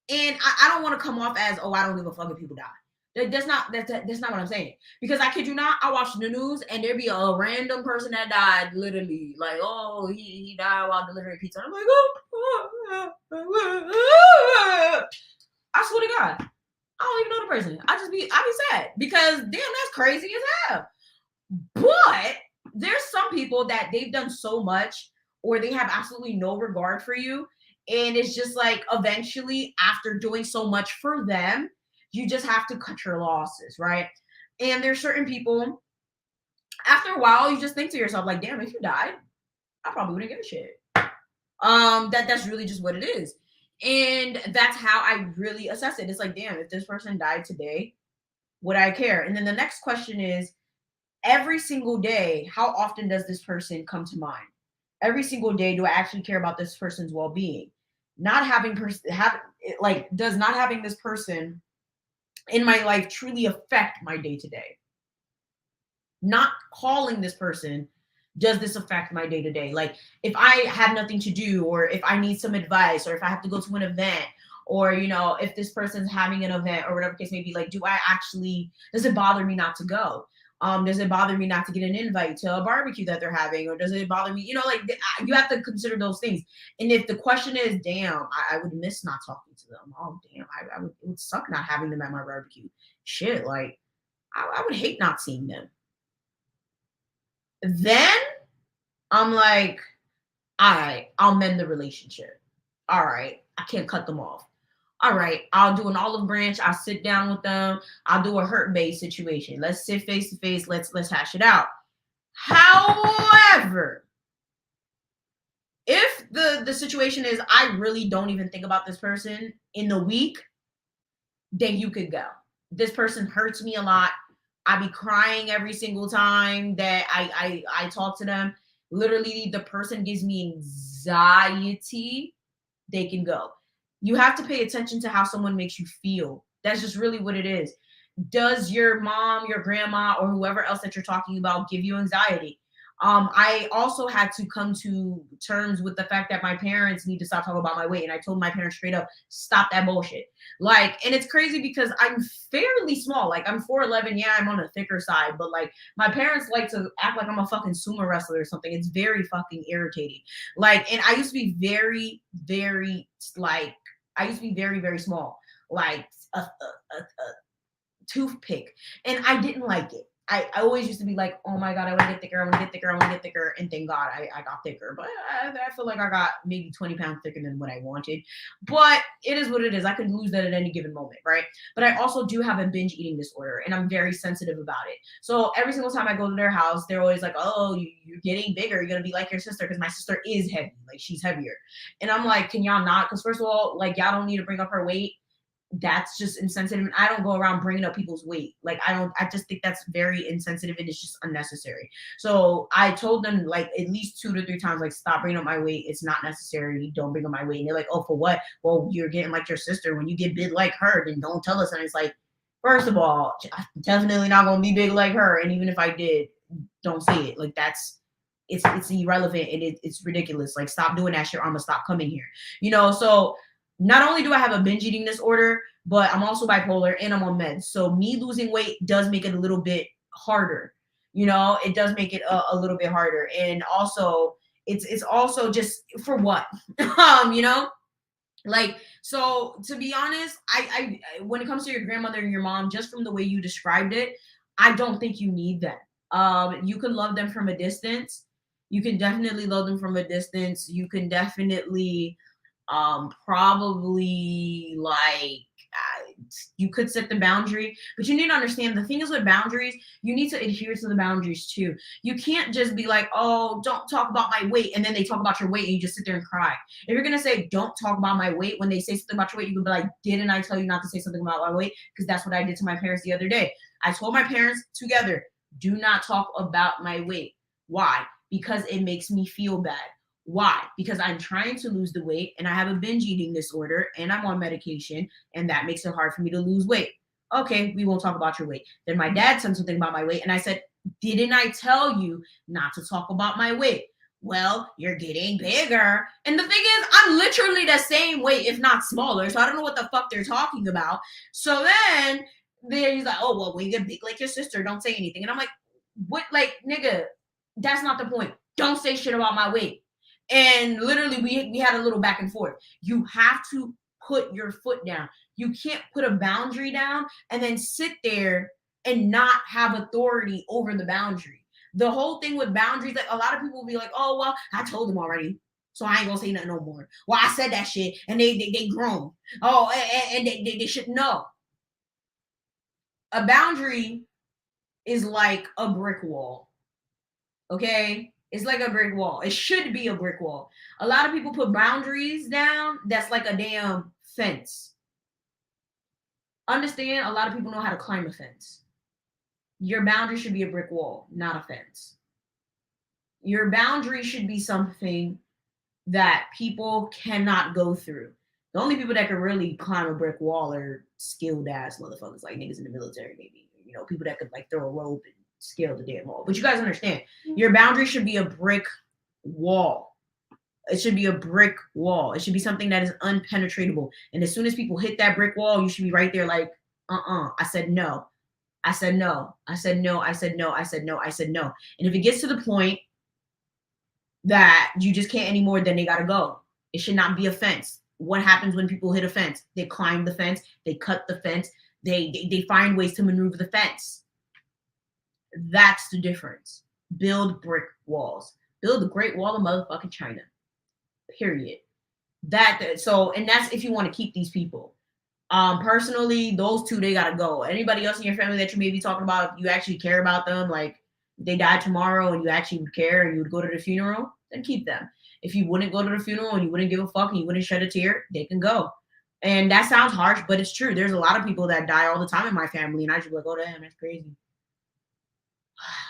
and I don't want to come off as, oh, I don't give a fuck if people die. That's not what I'm saying. Because I kid you not, I watch the news and there be a random person that died, literally, like, oh, he died while delivering pizza. I'm like, oh, I swear to God, I don't even know the person. I be sad because damn, that's crazy as hell. But there's some people that they've done so much, or they have absolutely no regard for you, and it's just like eventually, after doing so much for them, you just have to cut your losses, right? And there's certain people, after a while, you just think to yourself, like, damn, if you died, I probably wouldn't give a shit. That's really just what it is. And that's how I really assess it. It's like, damn, if this person died today, would I care? And then the next question is, every single day, how often does this person come to mind? Every single day, do I actually care about this person's well-being? Not having does not having this person in my life truly affect my day-to-day? Not calling this person, does this affect my day-to-day? Like, if I have nothing to do, or if I need some advice, or if I have to go to an event, or if this person's having an event or whatever case may be, like, does it bother me not to go? Does it bother me not to get an invite to a barbecue that they're having? Or does it bother me, you have to consider those things. And if the question is, damn, I would miss not talking to them. Oh, damn, it would suck not having them at my barbecue. Shit, like, I would hate not seeing them. Then I'm like, all right, I'll mend the relationship. All right, I can't cut them off. All right, I'll do an olive branch. I'll sit down with them. I'll do a hurt-based situation. Let's sit face to face. Let's hash it out. However, if the situation is I really don't even think about this person in the week, then you could go. This person hurts me a lot. I be crying every single time that I talk to them. Literally, the person gives me anxiety. They can go. You have to pay attention to how someone makes you feel. That's just really what it is. Does your mom, your grandma, or whoever else that you're talking about give you anxiety? I also had to come to terms with the fact that my parents need to stop talking about my weight. And I told my parents straight up, stop that bullshit. Like, and it's crazy because I'm fairly small. Like, I'm 4'11". Yeah, I'm on the thicker side. But like, my parents like to act like I'm a fucking sumo wrestler or something. It's very fucking irritating. Like, and I used to be very, very, very small. Like a toothpick. And I didn't like it. I always used to be like, oh my God, I want to get thicker. I want to get thicker. I want to get thicker. And thank God I got thicker. But I feel like I got maybe 20 pounds thicker than what I wanted. But it is what it is. I could lose that at any given moment, right? But I also do have a binge eating disorder, and I'm very sensitive about it. So every single time I go to their house, they're always like, oh, you're getting bigger. You're going to be like your sister, because my sister is heavy. Like, she's heavier. And I'm like, can y'all not? Because first of all, like, y'all don't need to bring up her weight. that's just insensitive. And I don't go around bringing up people's weight. Like, I just think that's very insensitive and it's just unnecessary. So I told them like at least 2 to 3 times, like, stop bringing up my weight. It's not necessary. Don't bring up my weight. And they're like, oh, for what? Well, you're getting like your sister. When you get big like her, then don't tell us. And it's like, first of all, I'm definitely not going to be big like her. And even if I did, don't say it. Like, it's irrelevant and it's ridiculous. Like, stop doing that shit or I'm gonna stop coming here. So not only do I have a binge eating disorder, but I'm also bipolar and I'm on meds. So me losing weight does make it a little bit harder. It does make it a little bit harder. And also it's also just for what? Like, so to be honest, I when it comes to your grandmother and your mom, just from the way you described it, I don't think you need that. You can love them from a distance. You can definitely love them from a distance. You can definitely probably like you could set the boundary, but you need to understand the thing is with boundaries, you need to adhere to the boundaries too. You can't just be like, oh, don't talk about my weight, and then they talk about your weight and you just sit there and cry. If you're gonna say don't talk about my weight when they say something about your weight, you can be like, didn't I tell you not to say something about my weight? Because that's what I did to my parents the other day. I told my parents together, do not talk about my weight. Why? Because it makes me feel bad. Why? Because I'm trying to lose the weight and I have a binge eating disorder and I'm on medication and that makes it hard for me to lose weight. Okay, we won't talk about your weight. Then my dad said something about my weight and I said, didn't I tell you not to talk about my weight? Well, you're getting bigger. And the thing is, I'm literally the same weight, if not smaller. So I don't know what the fuck they're talking about. So then he's like, oh, well, when you get big like your sister, don't say anything. And I'm like, what? Like, nigga, that's not the point. Don't say shit about my weight. And literally we had a little back and forth. You have to put your foot down. You can't put a boundary down and then sit there and not have authority over the boundary. The whole thing with boundaries, like a lot of people will be like, oh, well, I told them already, so I ain't gonna say nothing no more. Well, I said that shit and they grown. Oh, and they should know. A boundary is like a brick wall. Okay? It's like a brick wall. It should be a brick wall. A lot of people put boundaries down. That's like a damn fence. Understand, a lot of people know how to climb a fence. Your boundary should be a brick wall, not a fence. Your boundary should be something that people cannot go through. The only people that can really climb a brick wall are skilled ass motherfuckers, like niggas in the military, maybe. People that could like throw a rope and scale the damn wall. But you guys understand, your boundary should be a brick wall. It should be a brick wall. It should be something that is unpenetratable. And as soon as people hit that brick wall, you should be right there like, I said no. I said no. I said no. I said no. I said no. I said no. And if it gets to the point that you just can't anymore, then they gotta go. It should not be a fence. What happens when people hit a fence? They climb the fence, they cut the fence, they find ways to maneuver the fence. That's the difference. Build brick walls. Build the Great Wall of motherfucking China. Period. And that's if you want to keep these people. Personally, those two, they gotta go. Anybody else in your family that you may be talking about, if you actually care about them, like if they died tomorrow and you actually would care and you would go to the funeral, then keep them. If you wouldn't go to the funeral and you wouldn't give a fuck and you wouldn't shed a tear, they can go. And that sounds harsh, but it's true. There's a lot of people that die all the time in my family, and I just be like, oh damn, that's crazy.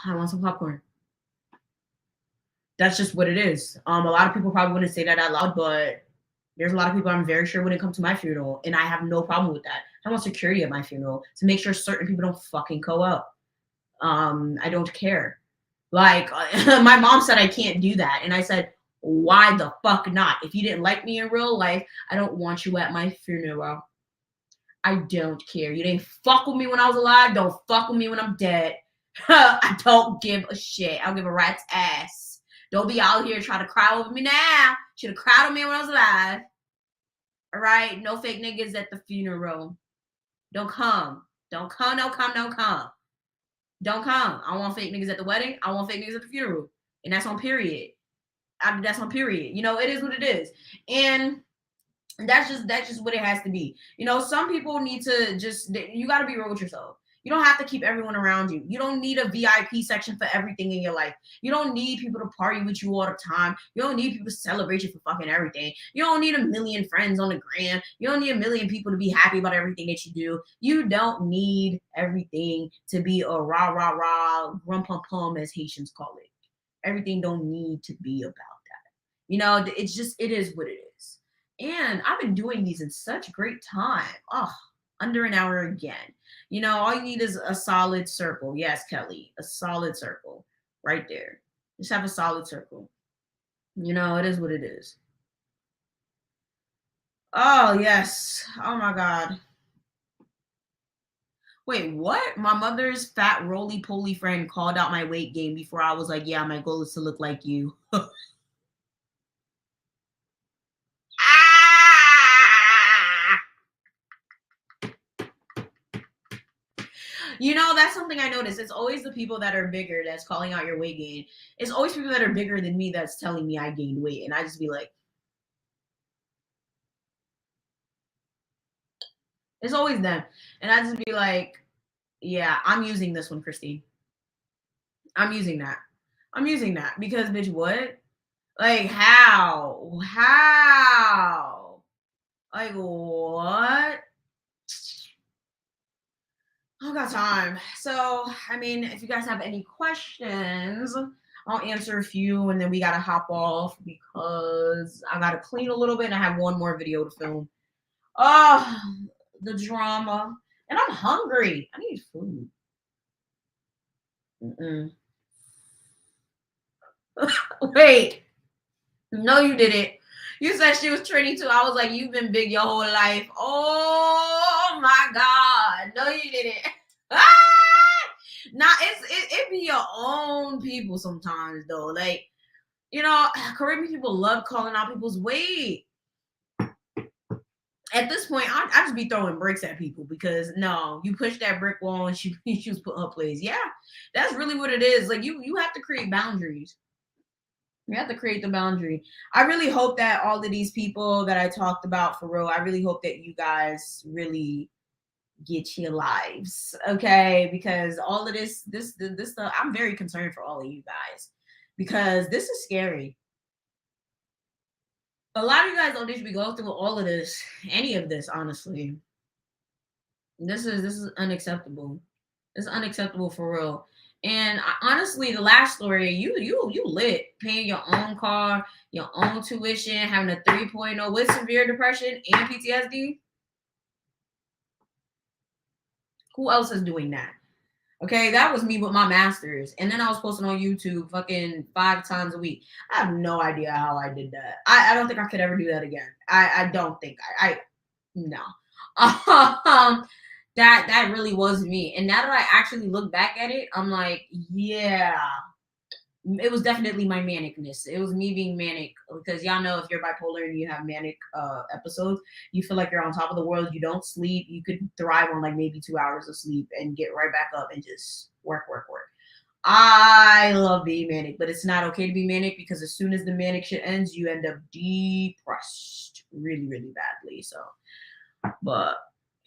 I want some popcorn. That's just what it is. A lot of people probably wouldn't say that out loud, but there's a lot of people I'm very sure wouldn't come to my funeral, and I have no problem with that. I want security at my funeral to make sure certain people don't fucking go up. I don't care. Like, my mom said I can't do that, and I said, why the fuck not? If you didn't like me in real life, I don't want you at my funeral. I don't care. You didn't fuck with me when I was alive. Don't fuck with me when I'm dead. I don't give a shit. I don't give a rat's ass. Don't be out here trying to cry over me now. Should have cried on me when I was alive. All right? No fake niggas at the funeral. Don't come. Don't come. Don't come. Don't come. Don't come. I want fake niggas at the wedding. I want fake niggas at the funeral. And that's on period. That's on period. It is what it is. And that's just what it has to be. Some people need to you got to be real with yourself. You don't have to keep everyone around you. You don't need a VIP section for everything in your life. You don't need people to party with you all the time. You don't need people to celebrate you for fucking everything. You don't need a million friends on the gram. You don't need a million people to be happy about everything that you do. You don't need everything to be a rah, rah, rah, rum pum pum, as Haitians call it. Everything don't need to be about that. You know, it's just, it is what it is. And I've been doing these in such great time. Oh, under an hour again. You know, all you need is a solid circle. Yes, Kelly, a solid circle right there. Just have a solid circle. You know, it is what it is. Oh, yes. Oh, my God. Wait, what? My mother's fat roly-poly friend called out my weight gain before I was like, yeah, my goal is to look like you. Ah! You know, that's something I noticed. It's always the people that are bigger that's calling out your weight gain. It's always people that are bigger than me that's telling me I gained weight. And I just be like, it's always them. And I just be like, yeah, I'm using this one, Christine. I'm using that. I'm using that because, bitch, what? Like, how? How? Like, what? I don't got time. So, I mean, if you guys have any questions, I'll answer a few and then we gotta hop off because I gotta clean a little bit and I have one more video to film. Oh, the drama. And I'm hungry. I need food. Wait. No, you didn't. You said she was 22. I was like, you've been big your whole life. Oh my God. No, you didn't. Ah! Nah, it be your own people sometimes though. Like, you know, Caribbean people love calling out people's weight. At this point, I just be throwing bricks at people because no, you push that brick wall and she was put her place. Yeah, that's really what it is. Like you have to create boundaries. You have to create the boundary. I really hope that all of these people that I talked about for real, I really hope that you guys really get your lives, okay? Because all of this stuff, I'm very concerned for all of you guys because this is scary. A lot of you guys don't need to be going through all of this, any of this, honestly. This is unacceptable. It's unacceptable for real. And honestly, the last story, you lit paying your own car, your own tuition, having a 3.0 with severe depression and PTSD. Who else is doing that? Okay, that was me with my masters. And then I was posting on YouTube fucking 5 times a week. I have no idea how I did that. I don't think I could ever do that again. I don't think I no. That really was me. And now that I actually look back at it, I'm like, yeah, it was definitely my manicness. It was me being manic because y'all know if you're bipolar and you have manic episodes, you feel like you're on top of the world. You don't sleep. You could thrive on like maybe 2 hours of sleep and get right back up and just work. I love being manic, but it's not okay to be manic because as soon as the manic shit ends, you end up depressed really, really badly. So, but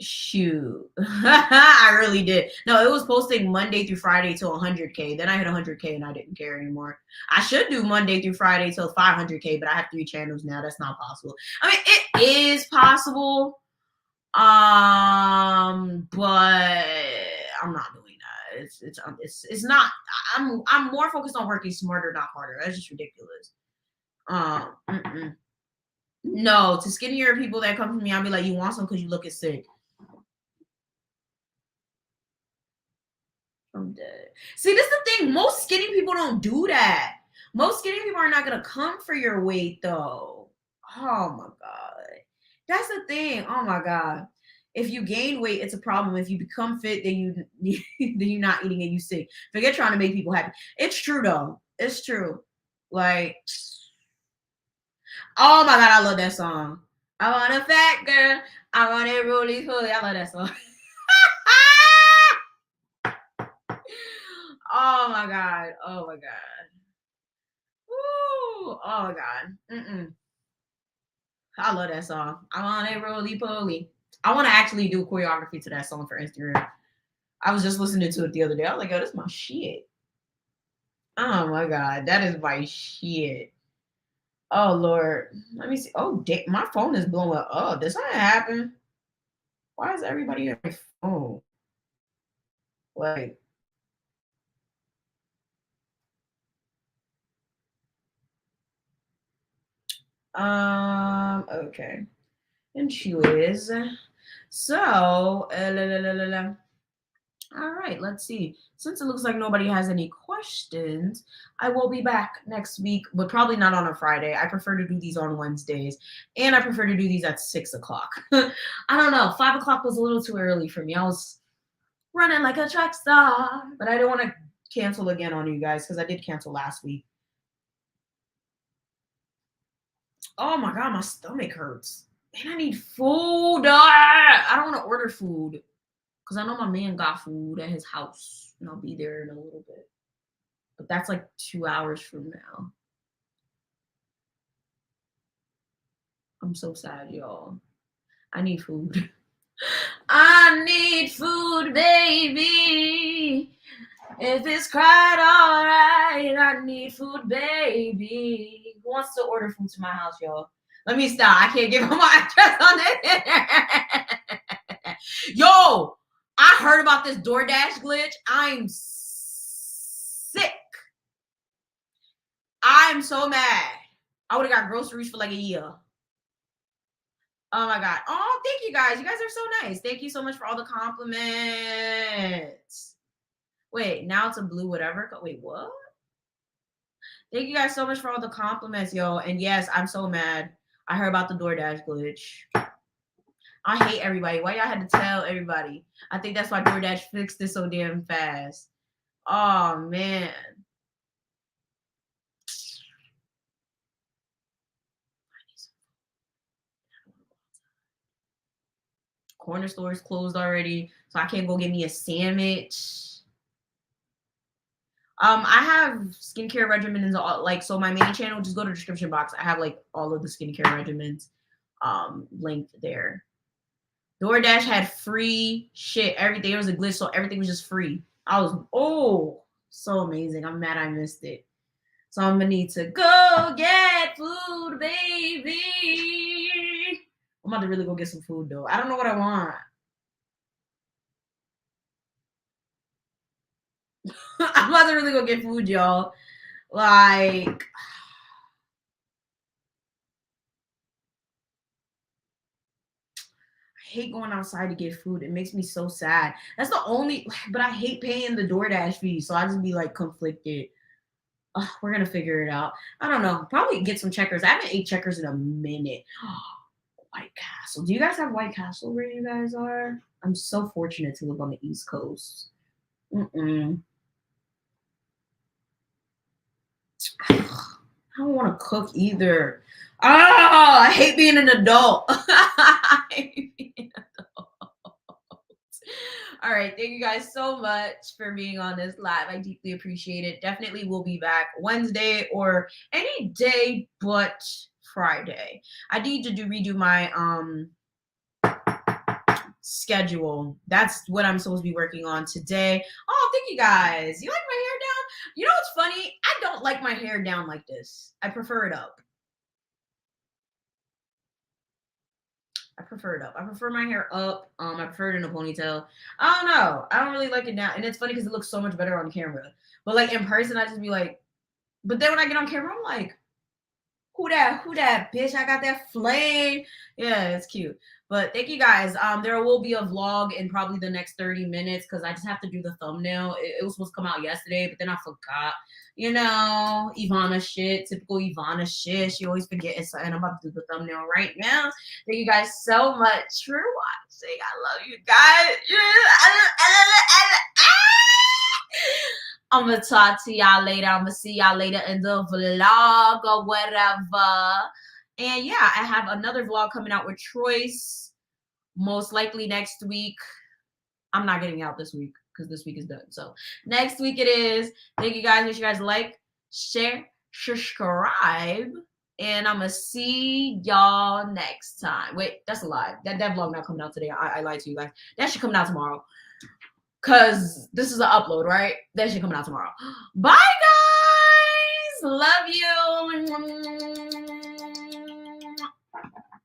shoot, I really did. No, it was posting Monday through Friday till 100K. Then I hit 100K and I didn't care anymore. I should do Monday through Friday till 500K, but I have 3 channels now. That's not possible. I mean, it is possible, but I'm not doing that. It's not. I'm more focused on working smarter, not harder. That's just ridiculous. No, to skinnier people that come to me, I'll be like, you want some because you looking sick. I'm dead. See, this is the thing. Most skinny people don't do that. Most skinny people are not gonna come for your weight, though. Oh my god, that's the thing. Oh my god, if you gain weight, it's a problem. If you become fit, then you then you're not eating and you sick. Forget trying to make people happy. It's true though. It's true. Like, oh my god, I love that song. I want a fat girl. I want a roly poly. I love that song. Oh my god. Oh my god. Woo. Oh my god. I love that song. I want a roly poly. I want to actually do choreography to that song for Instagram. I was just listening to it the other day. I was like, yo, this is my shit. Oh my God, that is my shit. Oh Lord, let me see. Oh, my phone is blowing up. Did something happen? Why is everybody on my phone? Like, okay. And she is. So, all right, let's see. Since it looks like nobody has any questions, I will be back next week, but probably not on a Friday. I prefer to do these on Wednesdays, and I prefer to do these at 6 o'clock. I don't know. 5 o'clock was a little too early for me. I was running like a track star, but I don't want to cancel again on you guys because I did cancel last week. Oh my God, my stomach hurts. And I need food. I don't want to order food because I know my man got food at his house and I'll be there in a little bit. But that's like 2 hours from now. I'm so sad, y'all. I need food. I need food, baby. If it's quite all right, I need food, baby. Who wants to order food to my house, y'all? Let me stop. I can't give him my address on it. Yo, I heard about this DoorDash glitch. I'm sick. I'm so mad. I would have got groceries for like a year. Oh my God. Oh, thank you guys. You guys are so nice. Thank you so much for all the compliments. Wait, now it's a blue whatever. Wait, what? Thank you guys so much for all the compliments, yo. And yes, I'm so mad. I heard about the DoorDash glitch. I hate everybody. Why y'all had to tell everybody? I think that's why DoorDash fixed it so damn fast. Oh, man. Corner store is closed already, so I can't go get me a sandwich. I have skincare regimens, like, so my main channel, just go to the description box. I have like all of the skincare regimens linked there. DoorDash had free shit. Everything, it was a glitch, so everything was just free. I was so amazing. I'm mad I missed it. So I'm gonna need to go get food, baby. I'm about to really go get some food though. I don't know what I want. I'm about to really go get food, y'all. Like, I hate going outside to get food. It makes me so sad. That's the only, but I hate paying the DoorDash fee, so I just be like conflicted. We're gonna figure it out. I don't know. Probably get some checkers. I haven't ate checkers in a minute. White Castle. Do you guys have White Castle where you guys are? I'm so fortunate to live on the East Coast. I don't want to cook either. Oh, I hate being an adult. I hate being an adult. All right. Thank you guys so much for being on this live. I deeply appreciate it. Definitely will be back Wednesday or any day but Friday. I need to redo my schedule. That's what I'm supposed to be working on today. Oh, thank you guys. You like my hair down? You know what's funny? I don't like my hair down like this. I prefer it up. I prefer it up. I prefer my hair up. I prefer it in a ponytail. I don't know. I don't really like it now. And it's funny because it looks so much better on camera. But like in person, I just be like, but then when I get on camera, I'm like, who that bitch? I got that flame. Yeah, it's cute. But thank you guys. There will be a vlog in probably the next 30 minutes because I just have to do the thumbnail. It was supposed to come out yesterday, but then I forgot. You know, Yvana shit, typical Yvana shit. She always forgets, and I'm about to do the thumbnail right now. Thank you guys so much for watching. I love you guys. I'm gonna talk to y'all later. I'm gonna see y'all later in the vlog or whatever. And yeah, I have another vlog coming out with Troyce, most likely next week. I'm not getting out this week because this week is done. So next week it is. Thank you guys. Make sure you guys like, share, subscribe. And I'm gonna see y'all next time. Wait, that's a lie. That vlog not coming out today. I lied to you guys. That should come out tomorrow. because this is an upload, right? That shit coming out tomorrow. Bye, guys. Love you.